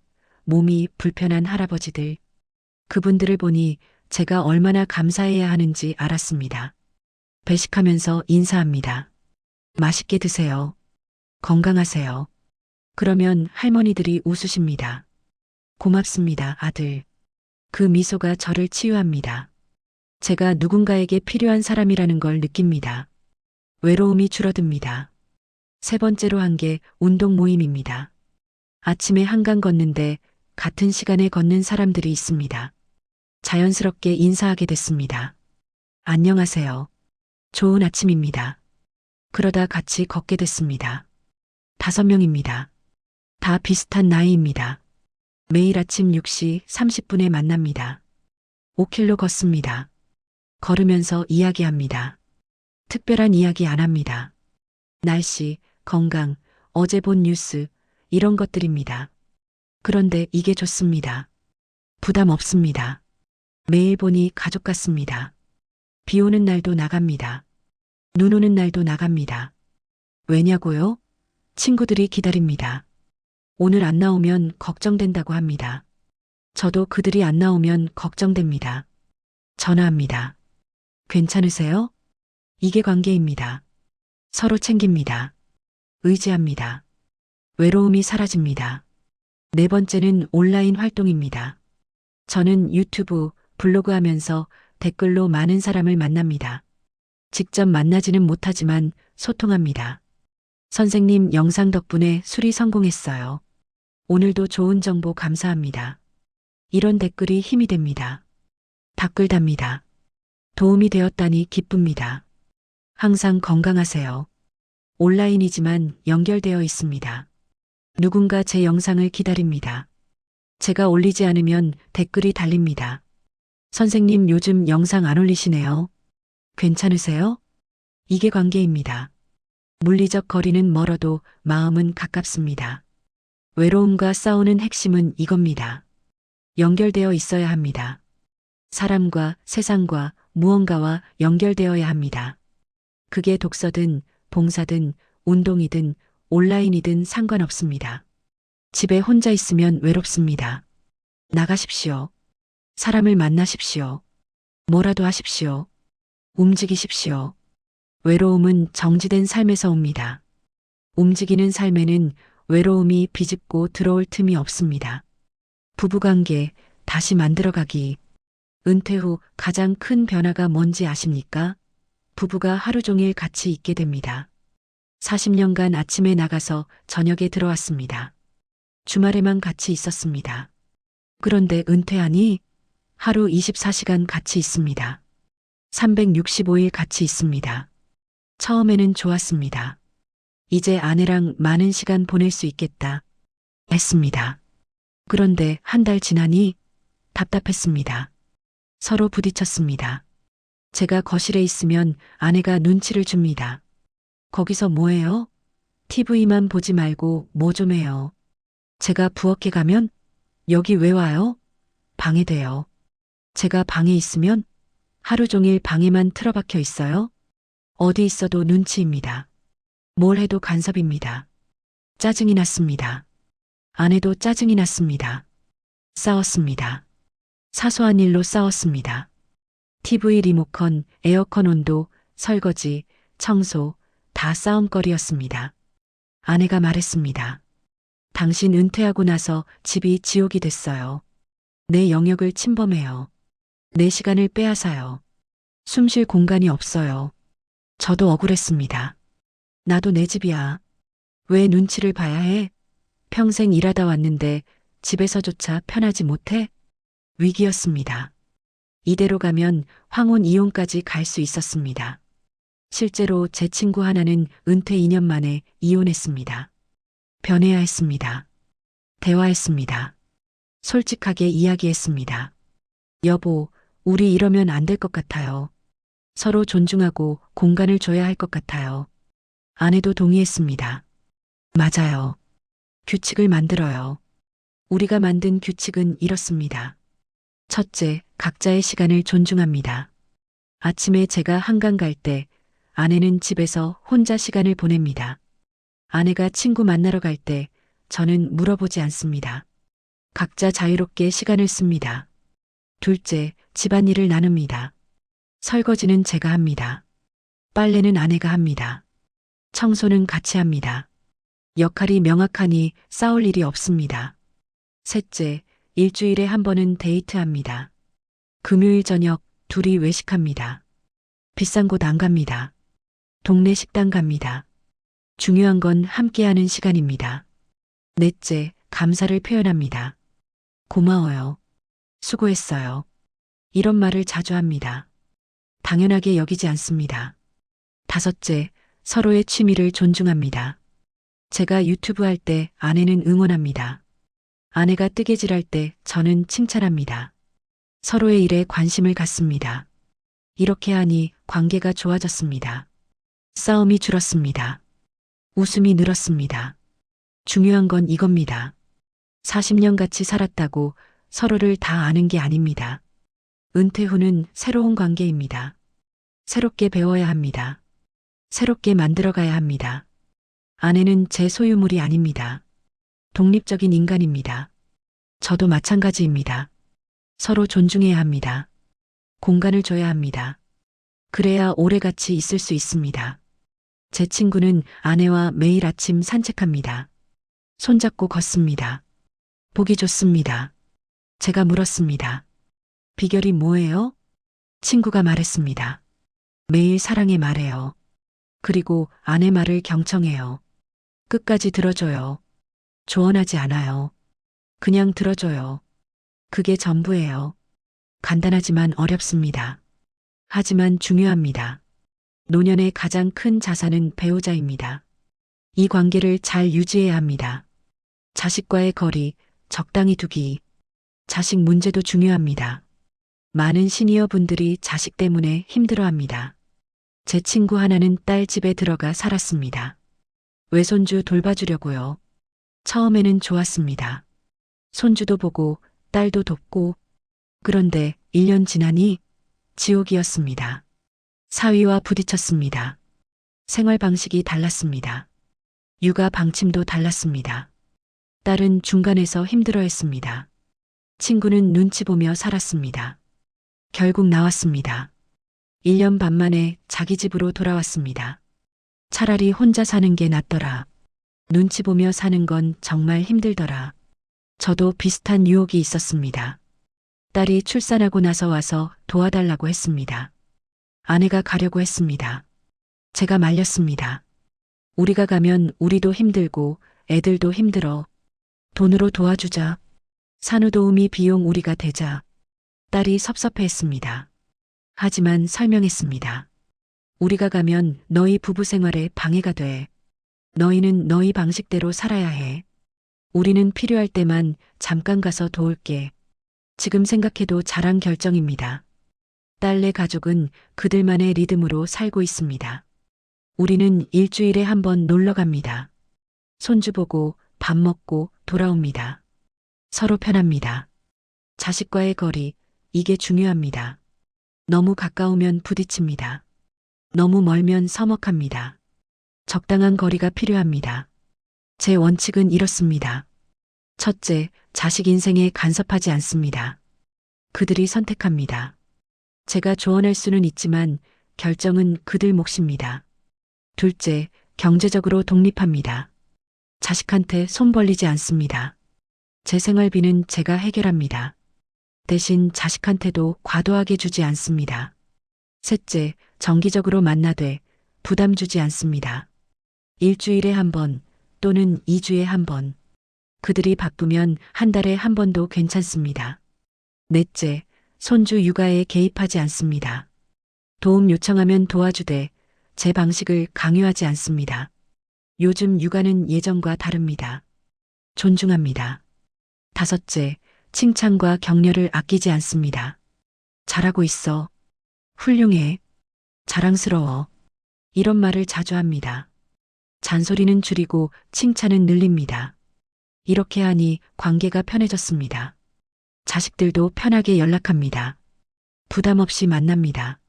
몸이 불편한 할아버지들. 그분들을 보니 제가 얼마나 감사해야 하는지 알았습니다. 배식하면서 인사합니다. 맛있게 드세요. 건강하세요. 그러면 할머니들이 웃으십니다. 고맙습니다, 아들. 그 미소가 저를 치유합니다. 제가 누군가에게 필요한 사람이라는 걸 느낍니다. 외로움이 줄어듭니다. 세 번째로 한 게 운동 모임입니다. 아침에 한강 걷는데 같은 시간에 걷는 사람들이 있습니다. 자연스럽게 인사하게 됐습니다. 안녕하세요. 좋은 아침입니다. 그러다 같이 걷게 됐습니다. 5명입니다. 다 비슷한 나이입니다. 매일 아침 6시 30분에 만납니다. 5km 걷습니다. 걸으면서 이야기합니다. 특별한 이야기 안 합니다. 날씨, 건강, 어제 본 뉴스, 이런 것들입니다. 그런데 이게 좋습니다. 부담 없습니다. 매일 보니 가족 같습니다. 비 오는 날도 나갑니다. 눈 오는 날도 나갑니다. 왜냐고요? 친구들이 기다립니다. 오늘 안 나오면 걱정된다고 합니다. 저도 그들이 안 나오면 걱정됩니다. 전화합니다. 괜찮으세요? 이게 관계입니다. 서로 챙깁니다. 의지합니다. 외로움이 사라집니다. 네 번째는 온라인 활동입니다. 저는 유튜브, 블로그 하면서 댓글로 많은 사람을 만납니다. 직접 만나지는 못하지만 소통합니다. 선생님 영상 덕분에 수리 성공했어요. 오늘도 좋은 정보 감사합니다. 이런 댓글이 힘이 됩니다. 댓글 답니다. 도움이 되었다니 기쁩니다. 항상 건강하세요. 온라인이지만 연결되어 있습니다. 누군가 제 영상을 기다립니다. 제가 올리지 않으면 댓글이 달립니다. 선생님 요즘 영상 안 올리시네요. 괜찮으세요? 이게 관계입니다. 물리적 거리는 멀어도 마음은 가깝습니다. 외로움과 싸우는 핵심은 이겁니다. 연결되어 있어야 합니다. 사람과 세상과 무언가와 연결되어야 합니다. 그게 독서든 봉사든 운동이든 온라인이든 상관없습니다. 집에 혼자 있으면 외롭습니다. 나가십시오. 사람을 만나십시오. 뭐라도 하십시오. 움직이십시오. 외로움은 정지된 삶에서 옵니다. 움직이는 삶에는 외로움이 비집고 들어올 틈이 없습니다. 부부관계 다시 만들어가기. 은퇴 후 가장 큰 변화가 뭔지 아십니까? 부부가 하루 종일 같이 있게 됩니다. 40년간 아침에 나가서 저녁에 들어왔습니다. 주말에만 같이 있었습니다. 그런데 은퇴하니 하루 24시간 같이 있습니다. 365일 같이 있습니다. 처음에는 좋았습니다. 이제 아내랑 많은 시간 보낼 수 있겠다 했습니다. 그런데 한 달 지나니 답답했습니다. 서로 부딪혔습니다. 제가 거실에 있으면 아내가 눈치를 줍니다. 거기서 뭐해요? TV만 보지 말고 뭐 좀 해요. 제가 부엌에 가면 여기 왜 와요? 방해돼요. 제가 방에 있으면 하루 종일 방에만 틀어박혀 있어요. 어디 있어도 눈치입니다. 뭘 해도 간섭입니다. 짜증이 났습니다. 아내도 짜증이 났습니다. 싸웠습니다. 사소한 일로 싸웠습니다. TV 리모컨, 에어컨 온도, 설거지, 청소, 다 싸움거리였습니다. 아내가 말했습니다. 당신 은퇴하고 나서 집이 지옥이 됐어요. 내 영역을 침범해요. 내 시간을 빼앗아요. 숨 쉴 공간이 없어요. 저도 억울했습니다. 나도 내 집이야. 왜 눈치를 봐야 해? 평생 일하다 왔는데 집에서조차 편하지 못해? 위기였습니다. 이대로 가면 황혼 이혼까지 갈 수 있었습니다. 실제로 제 친구 하나는 은퇴 2년 만에 이혼했습니다. 변해야 했습니다. 대화했습니다. 솔직하게 이야기했습니다. 여보, 우리 이러면 안 될 것 같아요. 서로 존중하고 공간을 줘야 할 것 같아요. 아내도 동의했습니다. 맞아요. 규칙을 만들어요. 우리가 만든 규칙은 이렇습니다. 첫째, 각자의 시간을 존중합니다. 아침에 제가 한강 갈 때 아내는 집에서 혼자 시간을 보냅니다. 아내가 친구 만나러 갈 때 저는 물어보지 않습니다. 각자 자유롭게 시간을 씁니다. 둘째, 집안일을 나눕니다. 설거지는 제가 합니다. 빨래는 아내가 합니다. 청소는 같이 합니다. 역할이 명확하니 싸울 일이 없습니다. 셋째, 일주일에 한 번은 데이트합니다. 금요일 저녁 둘이 외식합니다. 비싼 곳 안 갑니다. 동네 식당 갑니다. 중요한 건 함께하는 시간입니다. 넷째, 감사를 표현합니다. 고마워요. 수고했어요. 이런 말을 자주 합니다. 당연하게 여기지 않습니다. 다섯째, 서로의 취미를 존중합니다. 제가 유튜브 할 때 아내는 응원합니다. 아내가 뜨개질할 때 저는 칭찬합니다. 서로의 일에 관심을 갖습니다. 이렇게 하니 관계가 좋아졌습니다. 싸움이 줄었습니다. 웃음이 늘었습니다. 중요한 건 이겁니다. 40년 같이 살았다고 서로를 다 아는 게 아닙니다. 은퇴 후는 새로운 관계입니다. 새롭게 배워야 합니다. 새롭게 만들어가야 합니다. 아내는 제 소유물이 아닙니다. 독립적인 인간입니다. 저도 마찬가지입니다. 서로 존중해야 합니다. 공간을 줘야 합니다. 그래야 오래같이 있을 수 있습니다. 제 친구는 아내와 매일 아침 산책합니다. 손잡고 걷습니다. 보기 좋습니다. 제가 물었습니다. 비결이 뭐예요? 친구가 말했습니다. 매일 사랑해 말해요. 그리고 아내 말을 경청해요. 끝까지 들어줘요. 조언하지 않아요. 그냥 들어줘요. 그게 전부예요. 간단하지만 어렵습니다. 하지만 중요합니다. 노년의 가장 큰 자산은 배우자입니다. 이 관계를 잘 유지해야 합니다. 자식과의 거리, 적당히 두기. 자식 문제도 중요합니다. 많은 시니어 분들이 자식 때문에 힘들어합니다. 제 친구 하나는 딸 집에 들어가 살았습니다. 외손주 돌봐주려고요. 처음에는 좋았습니다. 손주도 보고 딸도 돕고. 그런데 1년 지나니 지옥이었습니다. 사위와 부딪혔습니다. 생활 방식이 달랐습니다. 육아 방침도 달랐습니다. 딸은 중간에서 힘들어했습니다. 친구는 눈치 보며 살았습니다. 결국 나왔습니다. 1년 반 만에 자기 집으로 돌아왔습니다. 차라리 혼자 사는 게 낫더라. 눈치 보며 사는 건 정말 힘들더라. 저도 비슷한 유혹이 있었습니다. 딸이 출산하고 나서 와서 도와달라고 했습니다. 아내가 가려고 했습니다. 제가 말렸습니다. 우리가 가면 우리도 힘들고 애들도 힘들어. 돈으로 도와주자. 산후도우미 비용 우리가 대자. 딸이 섭섭해했습니다. 하지만 설명했습니다. 우리가 가면 너희 부부 생활에 방해가 돼. 너희는 너희 방식대로 살아야 해. 우리는 필요할 때만 잠깐 가서 도울게. 지금 생각해도 잘한 결정입니다. 딸네 가족은 그들만의 리듬으로 살고 있습니다. 우리는 일주일에 한 번 놀러 갑니다. 손주 보고 밥 먹고 돌아옵니다. 서로 편합니다. 자식과의 거리, 이게 중요합니다. 너무 가까우면 부딪힙니다. 너무 멀면 서먹합니다. 적당한 거리가 필요합니다. 제 원칙은 이렇습니다. 첫째, 자식 인생에 간섭하지 않습니다. 그들이 선택합니다. 제가 조언할 수는 있지만 결정은 그들 몫입니다. 둘째, 경제적으로 독립합니다. 자식한테 손 벌리지 않습니다. 제 생활비는 제가 해결합니다. 대신 자식한테도 과도하게 주지 않습니다. 셋째, 정기적으로 만나되 부담 주지 않습니다. 일주일에 한 번 또는 2주에 한 번. 그들이 바쁘면 한 달에 한 번도 괜찮습니다. 넷째, 손주 육아에 개입하지 않습니다. 도움 요청하면 도와주되 제 방식을 강요하지 않습니다. 요즘 육아는 예전과 다릅니다. 존중합니다. 다섯째, 칭찬과 격려를 아끼지 않습니다. 잘하고 있어. 훌륭해. 자랑스러워. 이런 말을 자주 합니다. 잔소리는 줄이고 칭찬은 늘립니다. 이렇게 하니 관계가 편해졌습니다. 자식들도 편하게 연락합니다. 부담 없이 만납니다.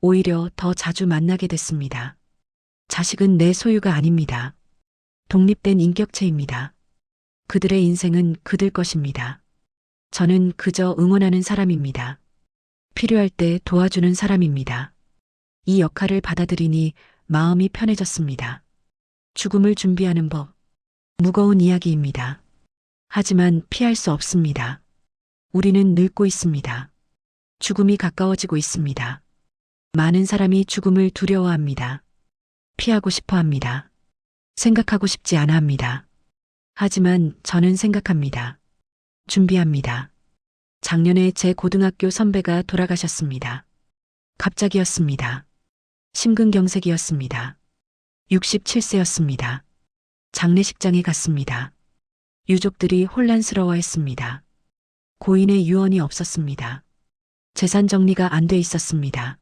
오히려 더 자주 만나게 됐습니다. 자식은 내 소유가 아닙니다. 독립된 인격체입니다. 그들의 인생은 그들 것입니다. 저는 그저 응원하는 사람입니다. 필요할 때 도와주는 사람입니다. 이 역할을 받아들이니 마음이 편해졌습니다. 죽음을 준비하는 법. 무거운 이야기입니다. 하지만 피할 수 없습니다. 우리는 늙고 있습니다. 죽음이 가까워지고 있습니다. 많은 사람이 죽음을 두려워합니다. 피하고 싶어 합니다. 생각하고 싶지 않아 합니다. 하지만 저는 생각합니다. 준비합니다. 작년에 제 고등학교 선배가 돌아가셨습니다. 갑자기였습니다. 심근경색이었습니다. 67세였습니다. 장례식장에 갔습니다. 유족들이 혼란스러워했습니다. 고인의 유언이 없었습니다. 재산 정리가 안 돼 있었습니다.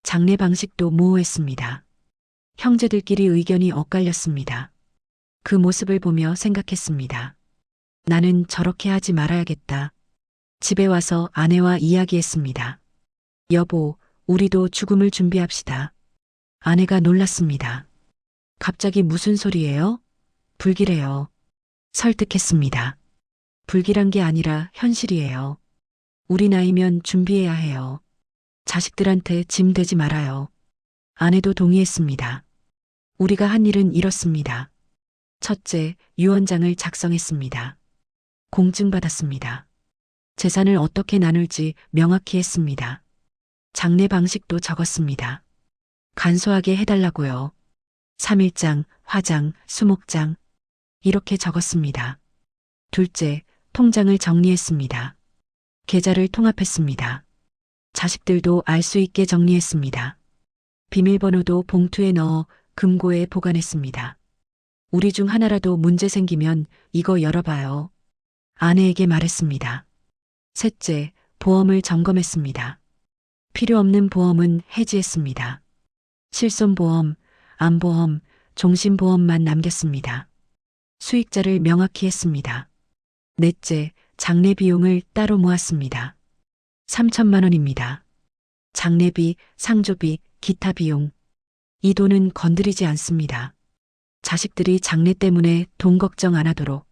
장례 방식도 모호했습니다. 형제들끼리 의견이 엇갈렸습니다. 그 모습을 보며 생각했습니다. 나는 저렇게 하지 말아야겠다. 집에 와서 아내와 이야기했습니다. 여보, 우리도 죽음을 준비합시다. 아내가 놀랐습니다. 갑자기 무슨 소리예요? 불길해요. 설득했습니다. 불길한 게 아니라 현실이에요. 우리 나이면 준비해야 해요. 자식들한테 짐 되지 말아요. 아내도 동의했습니다. 우리가 한 일은 이렇습니다. 첫째, 유언장을 작성했습니다. 공증받았습니다. 재산을 어떻게 나눌지 명확히 했습니다. 장례 방식도 적었습니다. 간소하게 해달라고요. 3일장, 화장, 수목장 이렇게 적었습니다. 둘째, 통장을 정리했습니다. 계좌를 통합했습니다. 자식들도 알 수 있게 정리했습니다. 비밀번호도 봉투에 넣어 금고에 보관했습니다. 우리 중 하나라도 문제 생기면 이거 열어봐요. 아내에게 말했습니다. 셋째, 보험을 점검했습니다. 필요 없는 보험은 해지했습니다. 실손보험, 암보험, 종신보험만 남겼습니다. 수익자를 명확히 했습니다. 넷째, 장례 비용을 따로 모았습니다. 3천만 원입니다. 장례비, 상조비, 기타 비용. 이 돈은 건드리지 않습니다. 자식들이 장례 때문에 돈 걱정 안 하도록.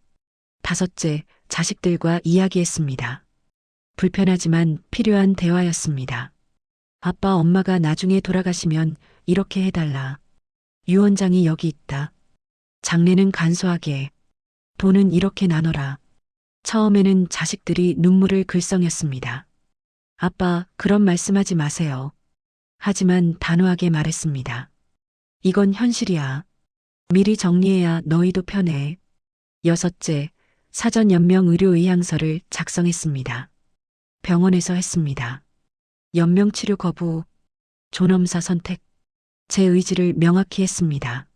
다섯째, 자식들과 이야기했습니다. 불편하지만 필요한 대화였습니다. 아빠, 엄마가 나중에 돌아가시면 이렇게 해달라. 유언장이 여기 있다. 장례는 간소하게. 돈은 이렇게 나눠라. 처음에는 자식들이 눈물을 글썽였습니다. 아빠, 그런 말씀하지 마세요. 하지만 단호하게 말했습니다. 이건 현실이야. 미리 정리해야 너희도 편해. 여섯째, 사전 연명 의료 의향서를 작성했습니다. 병원에서 했습니다. 연명 치료 거부, 존엄사 선택. 제 의지를 명확히 했습니다.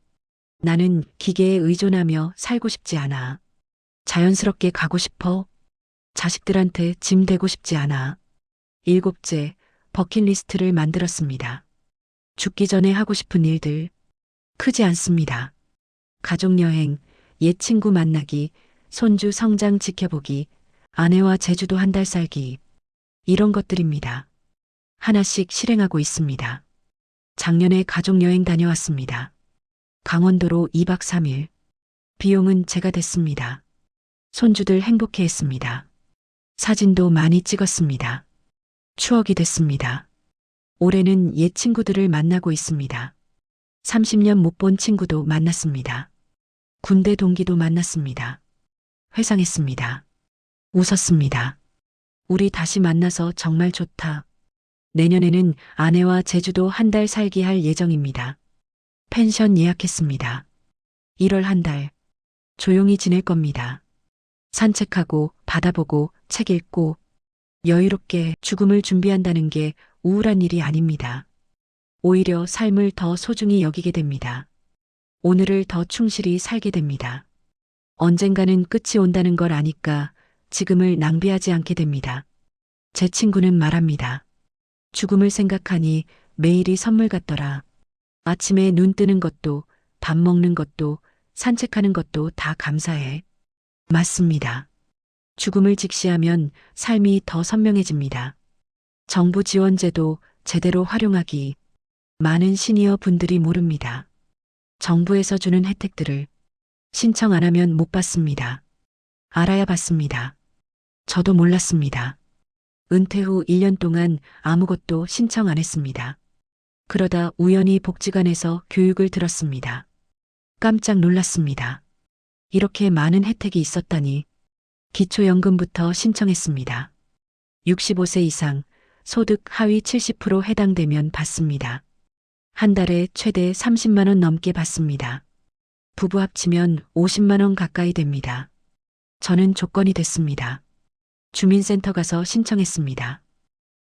나는 기계에 의존하며 살고 싶지 않아. 자연스럽게 가고 싶어. 자식들한테 짐 되고 싶지 않아. 일곱째, 버킷리스트를 만들었습니다. 죽기 전에 하고 싶은 일들. 크지 않습니다. 가족여행, 옛 친구 만나기, 손주 성장 지켜보기, 아내와 제주도 한 달 살기. 이런 것들입니다. 하나씩 실행하고 있습니다. 작년에 가족여행 다녀왔습니다. 강원도로 2박 3일. 비용은 제가 댔습니다. 손주들 행복해 했습니다. 사진도 많이 찍었습니다. 추억이 됐습니다. 올해는 옛 친구들을 만나고 있습니다. 30년 못 본 친구도 만났습니다. 군대 동기도 만났습니다. 회상했습니다. 웃었습니다. 우리 다시 만나서 정말 좋다. 내년에는 아내와 제주도 한 달 살기 할 예정입니다. 펜션 예약했습니다. 1월 한 달. 조용히 지낼 겁니다. 산책하고, 바다 보고, 책 읽고, 여유롭게 죽음을 준비한다는 게 우울한 일이 아닙니다. 오히려 삶을 더 소중히 여기게 됩니다. 오늘을 더 충실히 살게 됩니다. 언젠가는 끝이 온다는 걸 아니까 지금을 낭비하지 않게 됩니다. 제 친구는 말합니다. 죽음을 생각하니 매일이 선물 같더라. 아침에 눈 뜨는 것도, 밥 먹는 것도, 산책하는 것도 다 감사해. 맞습니다. 죽음을 직시하면 삶이 더 선명해집니다. 정부 지원제도, 제대로 활용하기. 많은 시니어 분들이 모릅니다. 정부에서 주는 혜택들을 신청 안 하면 못 받습니다. 알아야 받습니다. 저도 몰랐습니다. 은퇴 후 1년 동안 아무것도 신청 안 했습니다. 그러다 우연히 복지관에서 교육을 들었습니다. 깜짝 놀랐습니다. 이렇게 많은 혜택이 있었다니. 기초연금부터 신청했습니다. 65세 이상, 소득 하위 70% 해당되면 받습니다. 한 달에 최대 30만 원 넘게 받습니다. 부부 합치면 50만 원 가까이 됩니다. 저는 조건이 됐습니다. 주민센터 가서 신청했습니다.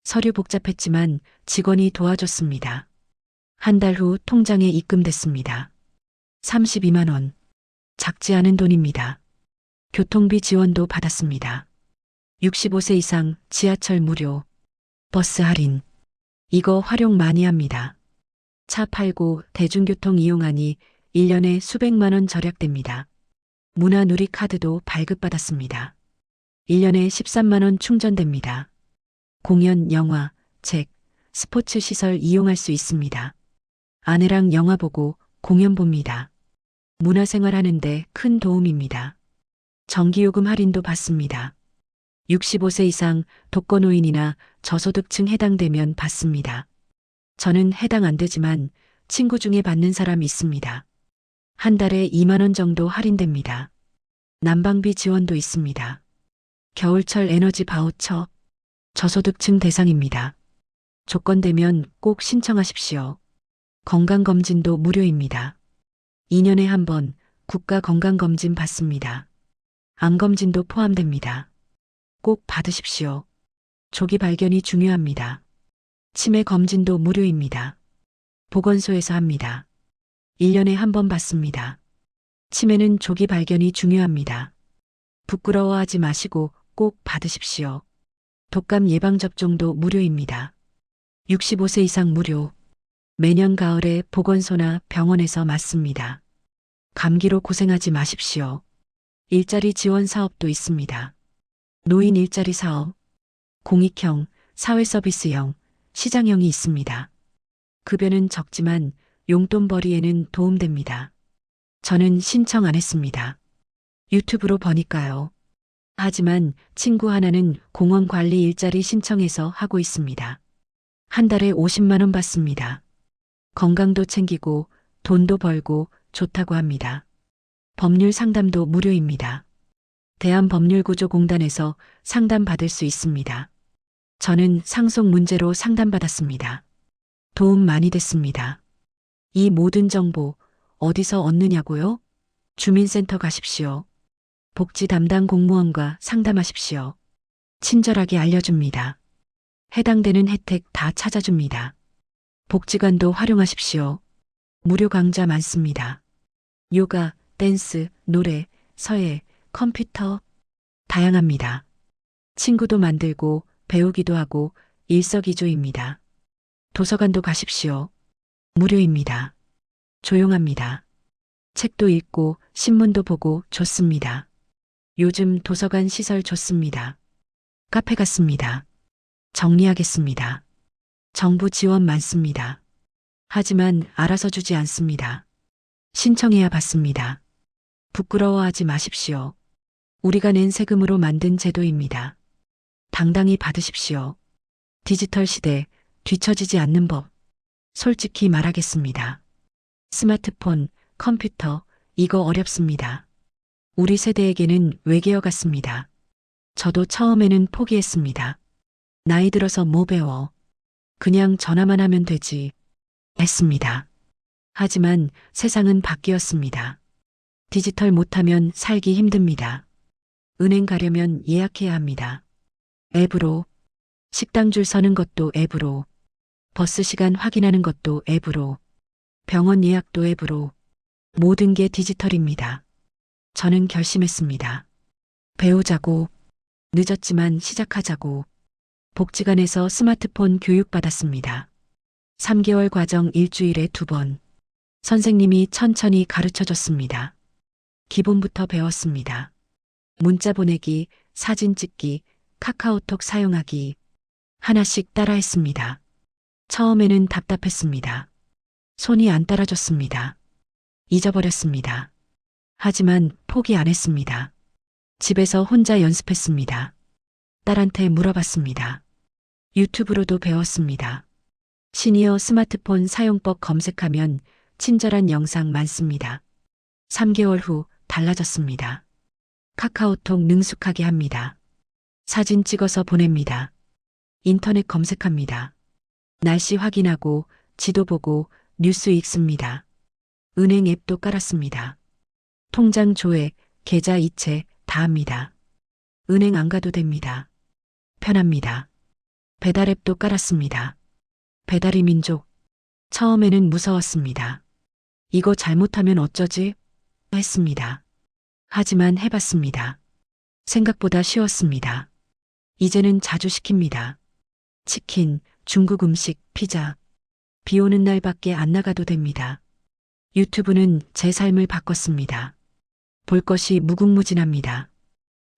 서류 복잡했지만 직원이 도와줬습니다. 한 달 후 통장에 입금됐습니다. 32만 원. 작지 않은 돈입니다. 교통비 지원도 받았습니다. 65세 이상 지하철 무료, 버스 할인. 이거 활용 많이 합니다. 차 팔고 대중교통 이용하니 1년에 수백만 원 절약됩니다. 문화누리 카드도 발급받았습니다. 1년에 13만 원 충전됩니다. 공연, 영화, 책, 스포츠 시설 이용할 수 있습니다. 아내랑 영화 보고 공연 봅니다. 문화생활 하는데 큰 도움입니다. 전기요금 할인도 받습니다. 65세 이상 독거노인이나 저소득층 해당되면 받습니다. 저는 해당 안 되지만 친구 중에 받는 사람 있습니다. 한 달에 2만 원 정도 할인됩니다. 난방비 지원도 있습니다. 겨울철 에너지 바우처, 저소득층 대상입니다. 조건 되면 꼭 신청하십시오. 건강검진도 무료입니다. 2년에 한 번 국가건강검진 받습니다. 암검진도 포함됩니다. 꼭 받으십시오. 조기 발견이 중요합니다. 치매 검진도 무료입니다. 보건소에서 합니다. 1년에 한 번 받습니다. 치매는 조기 발견이 중요합니다. 부끄러워하지 마시고 꼭 받으십시오. 독감 예방접종도 무료입니다. 65세 이상 무료. 매년 가을에 보건소나 병원에서 맞습니다. 감기로 고생하지 마십시오. 일자리 지원 사업도 있습니다. 노인 일자리 사업, 공익형, 사회서비스형, 시장형이 있습니다. 급여는 적지만 용돈벌이에는 도움됩니다. 저는 신청 안 했습니다. 유튜브로 보니까요. 하지만 친구 하나는 공원 관리 일자리 신청해서 하고 있습니다. 한 달에 50만 원 받습니다. 건강도 챙기고 돈도 벌고 좋다고 합니다. 법률 상담도 무료입니다. 대한법률구조공단에서 상담받을 수 있습니다. 저는 상속 문제로 상담받았습니다. 도움 많이 됐습니다. 이 모든 정보 어디서 얻느냐고요? 주민센터 가십시오. 복지 담당 공무원과 상담하십시오. 친절하게 알려줍니다. 해당되는 혜택 다 찾아줍니다. 복지관도 활용하십시오. 무료 강좌 많습니다. 요가, 댄스, 노래, 서예, 컴퓨터 다양합니다. 친구도 만들고 배우기도 하고 일석이조입니다. 도서관도 가십시오. 무료입니다. 조용합니다. 책도 읽고 신문도 보고 좋습니다. 요즘 도서관 시설 좋습니다. 카페 갔습니다. 정리하겠습니다. 정부 지원 많습니다. 하지만 알아서 주지 않습니다. 신청해야 받습니다. 부끄러워하지 마십시오. 우리가 낸 세금으로 만든 제도입니다. 당당히 받으십시오. 디지털 시대 뒤처지지 않는 법. 솔직히 말하겠습니다. 스마트폰, 컴퓨터, 이거 어렵습니다. 우리 세대에게는 외계어 같습니다. 저도 처음에는 포기했습니다. 나이 들어서 뭐 배워. 그냥 전화만 하면 되지. 했습니다. 하지만 세상은 바뀌었습니다. 디지털 못하면 살기 힘듭니다. 은행 가려면 예약해야 합니다. 앱으로. 식당 줄 서는 것도 앱으로. 버스 시간 확인하는 것도 앱으로. 병원 예약도 앱으로. 모든 게 디지털입니다. 저는 결심했습니다. 배우자고. 늦었지만 시작하자고. 복지관에서 스마트폰 교육 받았습니다. 3개월 과정 일주일에 2번. 선생님이 천천히 가르쳐 줬습니다. 기본부터 배웠습니다. 문자 보내기, 사진 찍기, 카카오톡 사용하기. 하나씩 따라했습니다. 처음에는 답답했습니다. 손이 안 따라줬습니다. 잊어버렸습니다. 하지만 포기 안 했습니다. 집에서 혼자 연습했습니다. 딸한테 물어봤습니다. 유튜브로도 배웠습니다. 시니어 스마트폰 사용법 검색하면 친절한 영상 많습니다. 3개월 후 달라졌습니다. 카카오톡 능숙하게 합니다. 사진 찍어서 보냅니다. 인터넷 검색합니다. 날씨 확인하고 지도 보고 뉴스 읽습니다. 은행 앱도 깔았습니다. 통장 조회, 계좌 이체 다 합니다. 은행 안 가도 됩니다. 편합니다. 배달 앱도 깔았습니다. 배달의 민족. 처음에는 무서웠습니다. 이거 잘못하면 어쩌지? 했습니다. 하지만 해봤습니다. 생각보다 쉬웠습니다. 이제는 자주 시킵니다. 치킨, 중국 음식, 피자. 비 오는 날밖에 안 나가도 됩니다. 유튜브는 제 삶을 바꿨습니다. 볼 것이 무궁무진합니다.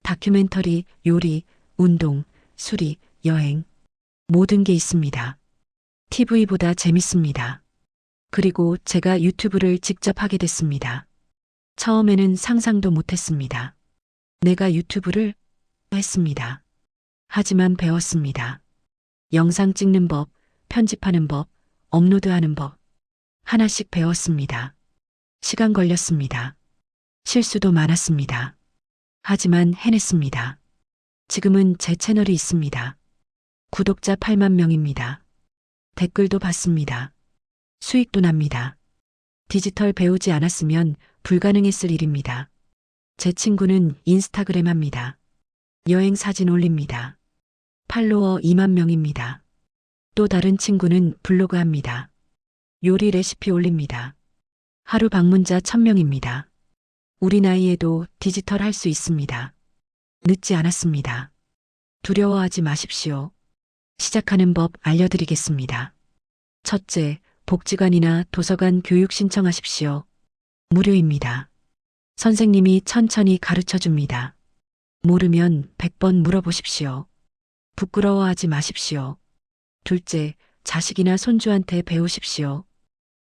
다큐멘터리, 요리, 운동, 수리, 여행. 모든 게 있습니다. TV보다 재밌습니다. 그리고 제가 유튜브를 직접 하게 됐습니다. 처음에는 상상도 못했습니다. 내가 유튜브를 했습니다. 하지만 배웠습니다. 영상 찍는 법, 편집하는 법, 업로드하는 법. 하나씩 배웠습니다. 시간 걸렸습니다. 실수도 많았습니다. 하지만 해냈습니다. 지금은 제 채널이 있습니다. 구독자 8만 명입니다. 댓글도 받습니다. 수익도 납니다. 디지털 배우지 않았으면 불가능했을 일입니다. 제 친구는 인스타그램 합니다. 여행 사진 올립니다. 팔로워 2만 명입니다. 또 다른 친구는 블로그 합니다. 요리 레시피 올립니다. 하루 방문자 1000명입니다. 우리 나이에도 디지털 할 수 있습니다. 늦지 않았습니다. 두려워하지 마십시오. 시작하는 법 알려드리겠습니다. 첫째, 복지관이나 도서관 교육 신청하십시오. 무료입니다. 선생님이 천천히 가르쳐 줍니다. 모르면 100번 물어보십시오. 부끄러워하지 마십시오. 둘째, 자식이나 손주한테 배우십시오.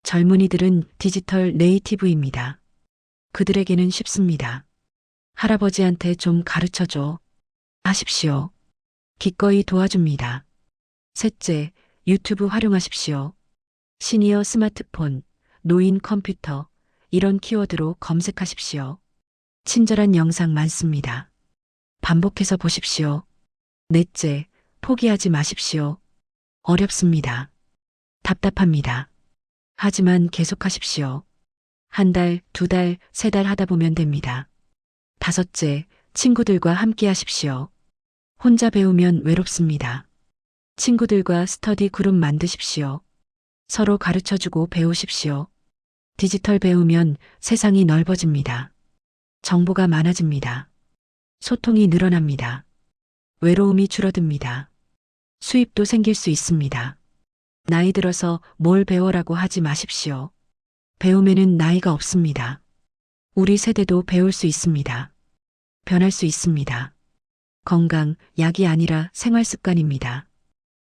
젊은이들은 디지털 네이티브입니다. 그들에게는 쉽습니다. 할아버지한테 좀 가르쳐줘. 하십시오. 기꺼이 도와줍니다. 셋째, 유튜브 활용하십시오. 시니어 스마트폰, 노인 컴퓨터, 이런 키워드로 검색하십시오. 친절한 영상 많습니다. 반복해서 보십시오. 넷째, 포기하지 마십시오. 어렵습니다. 답답합니다. 하지만 계속하십시오. 한 달, 두 달, 세 달 하다 보면 됩니다. 다섯째, 친구들과 함께 하십시오. 혼자 배우면 외롭습니다. 친구들과 스터디 그룹 만드십시오. 서로 가르쳐주고 배우십시오. 디지털 배우면 세상이 넓어집니다. 정보가 많아집니다. 소통이 늘어납니다. 외로움이 줄어듭니다. 수입도 생길 수 있습니다. 나이 들어서 뭘 배워라고 하지 마십시오. 배움에는 나이가 없습니다. 우리 세대도 배울 수 있습니다. 변할 수 있습니다. 건강, 약이 아니라 생활 습관입니다.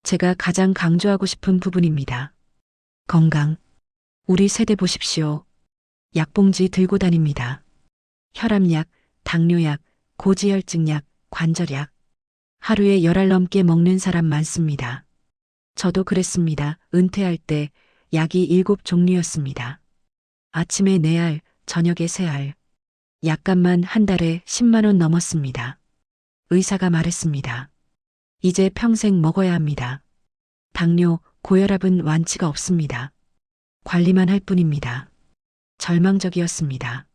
제가 가장 강조하고 싶은 부분입니다. 건강. 우리 세대 보십시오. 약봉지 들고 다닙니다. 혈압약, 당뇨약, 고지혈증약, 관절약. 하루에 10알 넘게 먹는 사람 많습니다. 저도 그랬습니다. 은퇴할 때 약이 7종류였습니다. 아침에 4알, 저녁에 3알. 약값만 한 달에 10만 원 넘었습니다. 의사가 말했습니다. 이제 평생 먹어야 합니다. 당뇨, 고혈압은 완치가 없습니다. 관리만 할 뿐입니다. 절망적이었습니다.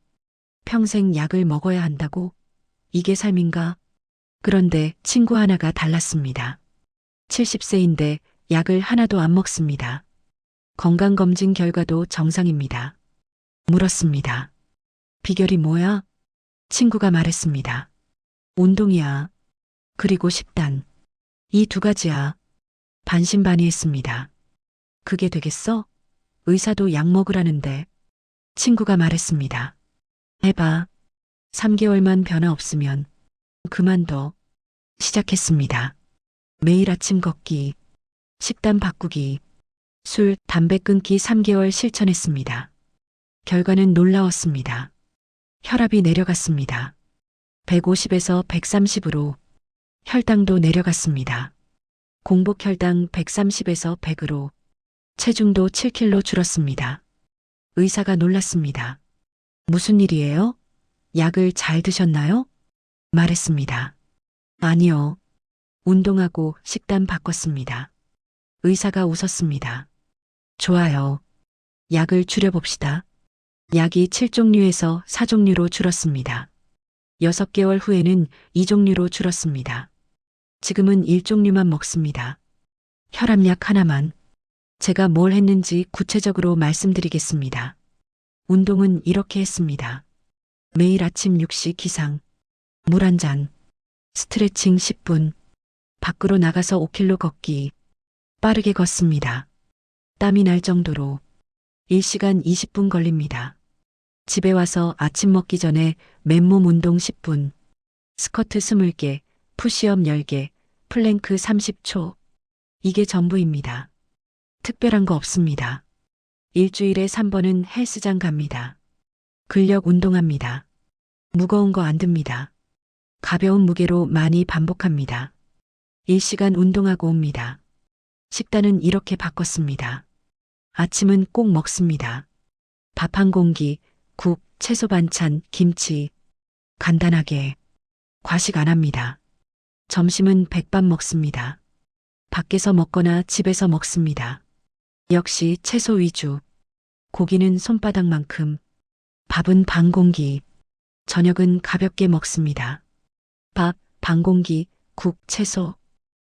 평생 약을 먹어야 한다고? 이게 삶인가? 그런데 친구 하나가 달랐습니다. 70세인데 약을 하나도 안 먹습니다. 건강검진 결과도 정상입니다. 물었습니다. 비결이 뭐야? 친구가 말했습니다. 운동이야. 그리고 식단. 이 두 가지야. 반신반의했습니다. 그게 되겠어? 의사도 약 먹으라는데. 친구가 말했습니다. 해봐. 3개월만 변화 없으면 그만둬. 시작했습니다. 매일 아침 걷기, 식단 바꾸기, 술, 담배 끊기 3개월 실천했습니다. 결과는 놀라웠습니다. 혈압이 내려갔습니다. 150에서 130으로 혈당도 내려갔습니다. 공복 혈당 130에서 100으로 체중도 7kg 줄었습니다. 의사가 놀랐습니다. 무슨 일이에요? 약을 잘 드셨나요? 말했습니다. 아니요. 운동하고 식단 바꿨습니다. 의사가 웃었습니다. 좋아요. 약을 줄여봅시다. 약이 7종류에서 4종류로 줄었습니다. 6개월 후에는 2종류로 줄었습니다. 지금은 1종류만 먹습니다. 혈압약 하나만. 제가 뭘 했는지 구체적으로 말씀드리겠습니다. 운동은 이렇게 했습니다. 매일 아침 6시 기상, 물 한 잔, 스트레칭 10분, 밖으로 나가서 5km 걷기, 빠르게 걷습니다. 땀이 날 정도로 1시간 20분 걸립니다. 집에 와서 아침 먹기 전에 맨몸 운동 10분, 스쿼트 20개, 푸시업 10개, 플랭크 30초. 이게 전부입니다. 특별한 거 없습니다. 일주일에 3번은 헬스장 갑니다. 근력 운동합니다. 무거운 거 안 듭니다. 가벼운 무게로 많이 반복합니다. 1시간 운동하고 옵니다. 식단은 이렇게 바꿨습니다. 아침은 꼭 먹습니다. 밥 한 공기, 국, 채소 반찬, 김치. 간단하게. 과식 안 합니다. 점심은 백반 먹습니다. 밖에서 먹거나 집에서 먹습니다. 역시 채소 위주. 고기는 손바닥만큼. 밥은 반 공기. 저녁은 가볍게 먹습니다. 밥, 반 공기, 국, 채소.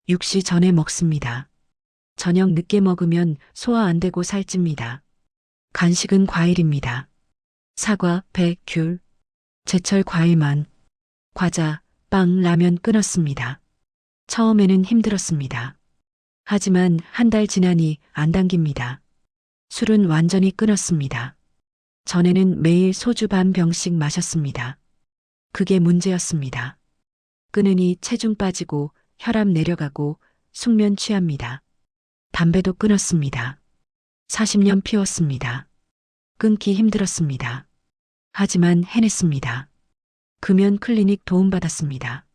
6시 전에 먹습니다. 저녁 늦게 먹으면 소화 안 되고 살찝니다. 간식은 과일입니다. 사과, 배, 귤. 제철 과일만. 과자, 빵, 라면 끊었습니다. 처음에는 힘들었습니다. 하지만 한 달 지나니 안 당깁니다. 술은 완전히 끊었습니다. 전에는 매일 소주 반 병씩 마셨습니다. 그게 문제였습니다. 끊으니 체중 빠지고 혈압 내려가고 숙면 취합니다. 담배도 끊었습니다. 40년 피웠습니다. 끊기 힘들었습니다. 하지만 해냈습니다. 금연 클리닉 도움받았습니다.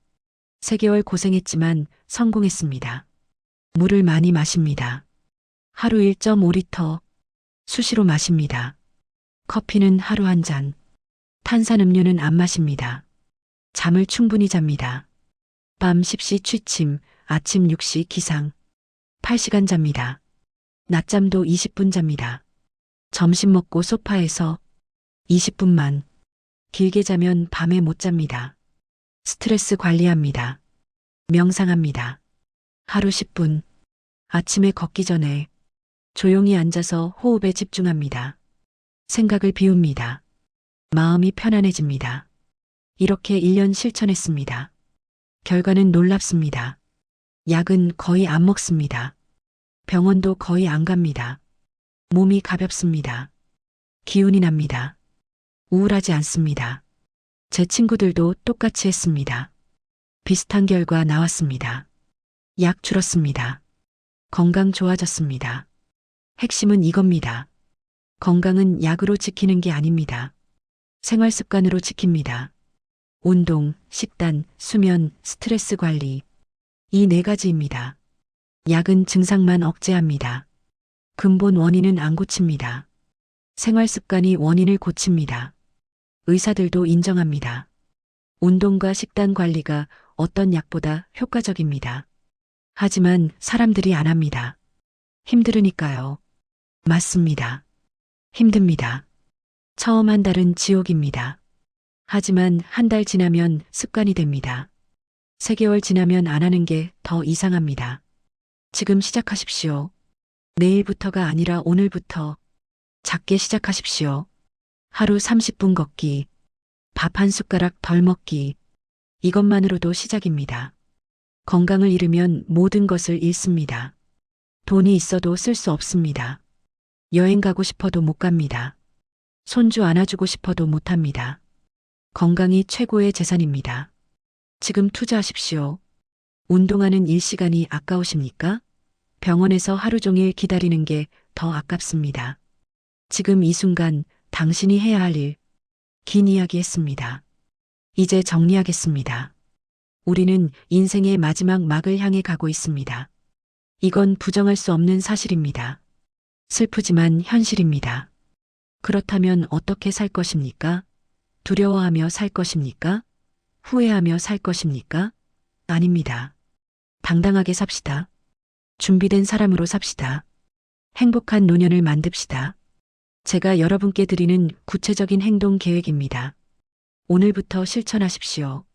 3개월 고생했지만 성공했습니다. 물을 많이 마십니다. 하루 1.5리터. 수시로 마십니다. 커피는 하루 한 잔. 탄산음료는 안 마십니다. 잠을 충분히 잡니다. 밤 10시 취침, 아침 6시 기상. 8시간 잡니다. 낮잠도 20분 잡니다. 점심 먹고 소파에서 20분만. 길게 자면 밤에 못 잡니다. 스트레스 관리합니다. 명상합니다. 하루 10분. 아침에 걷기 전에 조용히 앉아서 호흡에 집중합니다. 생각을 비웁니다. 마음이 편안해집니다. 이렇게 1년 실천했습니다. 결과는 놀랍습니다. 약은 거의 안 먹습니다. 병원도 거의 안 갑니다. 몸이 가볍습니다. 기운이 납니다. 우울하지 않습니다. 제 친구들도 똑같이 했습니다. 비슷한 결과 나왔습니다. 약 줄었습니다. 건강 좋아졌습니다. 핵심은 이겁니다. 건강은 약으로 지키는 게 아닙니다. 생활 습관으로 지킵니다. 운동, 식단, 수면, 스트레스 관리. 이 4가지입니다. 약은 증상만 억제합니다. 근본 원인은 안 고칩니다. 생활 습관이 원인을 고칩니다. 의사들도 인정합니다. 운동과 식단 관리가 어떤 약보다 효과적입니다. 하지만 사람들이 안 합니다. 힘들으니까요. 맞습니다. 힘듭니다. 처음 한 달은 지옥입니다. 하지만 한 달 지나면 습관이 됩니다. 3개월 지나면 안 하는 게 더 이상합니다. 지금 시작하십시오. 내일부터가 아니라 오늘부터 작게 시작하십시오. 하루 30분 걷기, 밥 한 숟가락 덜 먹기. 이것만으로도 시작입니다. 건강을 잃으면 모든 것을 잃습니다. 돈이 있어도 쓸 수 없습니다. 여행 가고 싶어도 못 갑니다. 손주 안아주고 싶어도 못 합니다. 건강이 최고의 재산입니다. 지금 투자하십시오. 운동하는 일시간이 아까우십니까? 병원에서 하루 종일 기다리는 게 더 아깝습니다. 지금 이 순간 당신이 해야 할 일, 긴 이야기 했습니다. 이제 정리하겠습니다. 우리는 인생의 마지막 막을 향해 가고 있습니다. 이건 부정할 수 없는 사실입니다. 슬프지만 현실입니다. 그렇다면 어떻게 살 것입니까? 두려워하며 살 것입니까? 후회하며 살 것입니까? 아닙니다. 당당하게 삽시다. 준비된 사람으로 삽시다. 행복한 노년을 만듭시다. 제가 여러분께 드리는 구체적인 행동 계획입니다. 오늘부터 실천하십시오.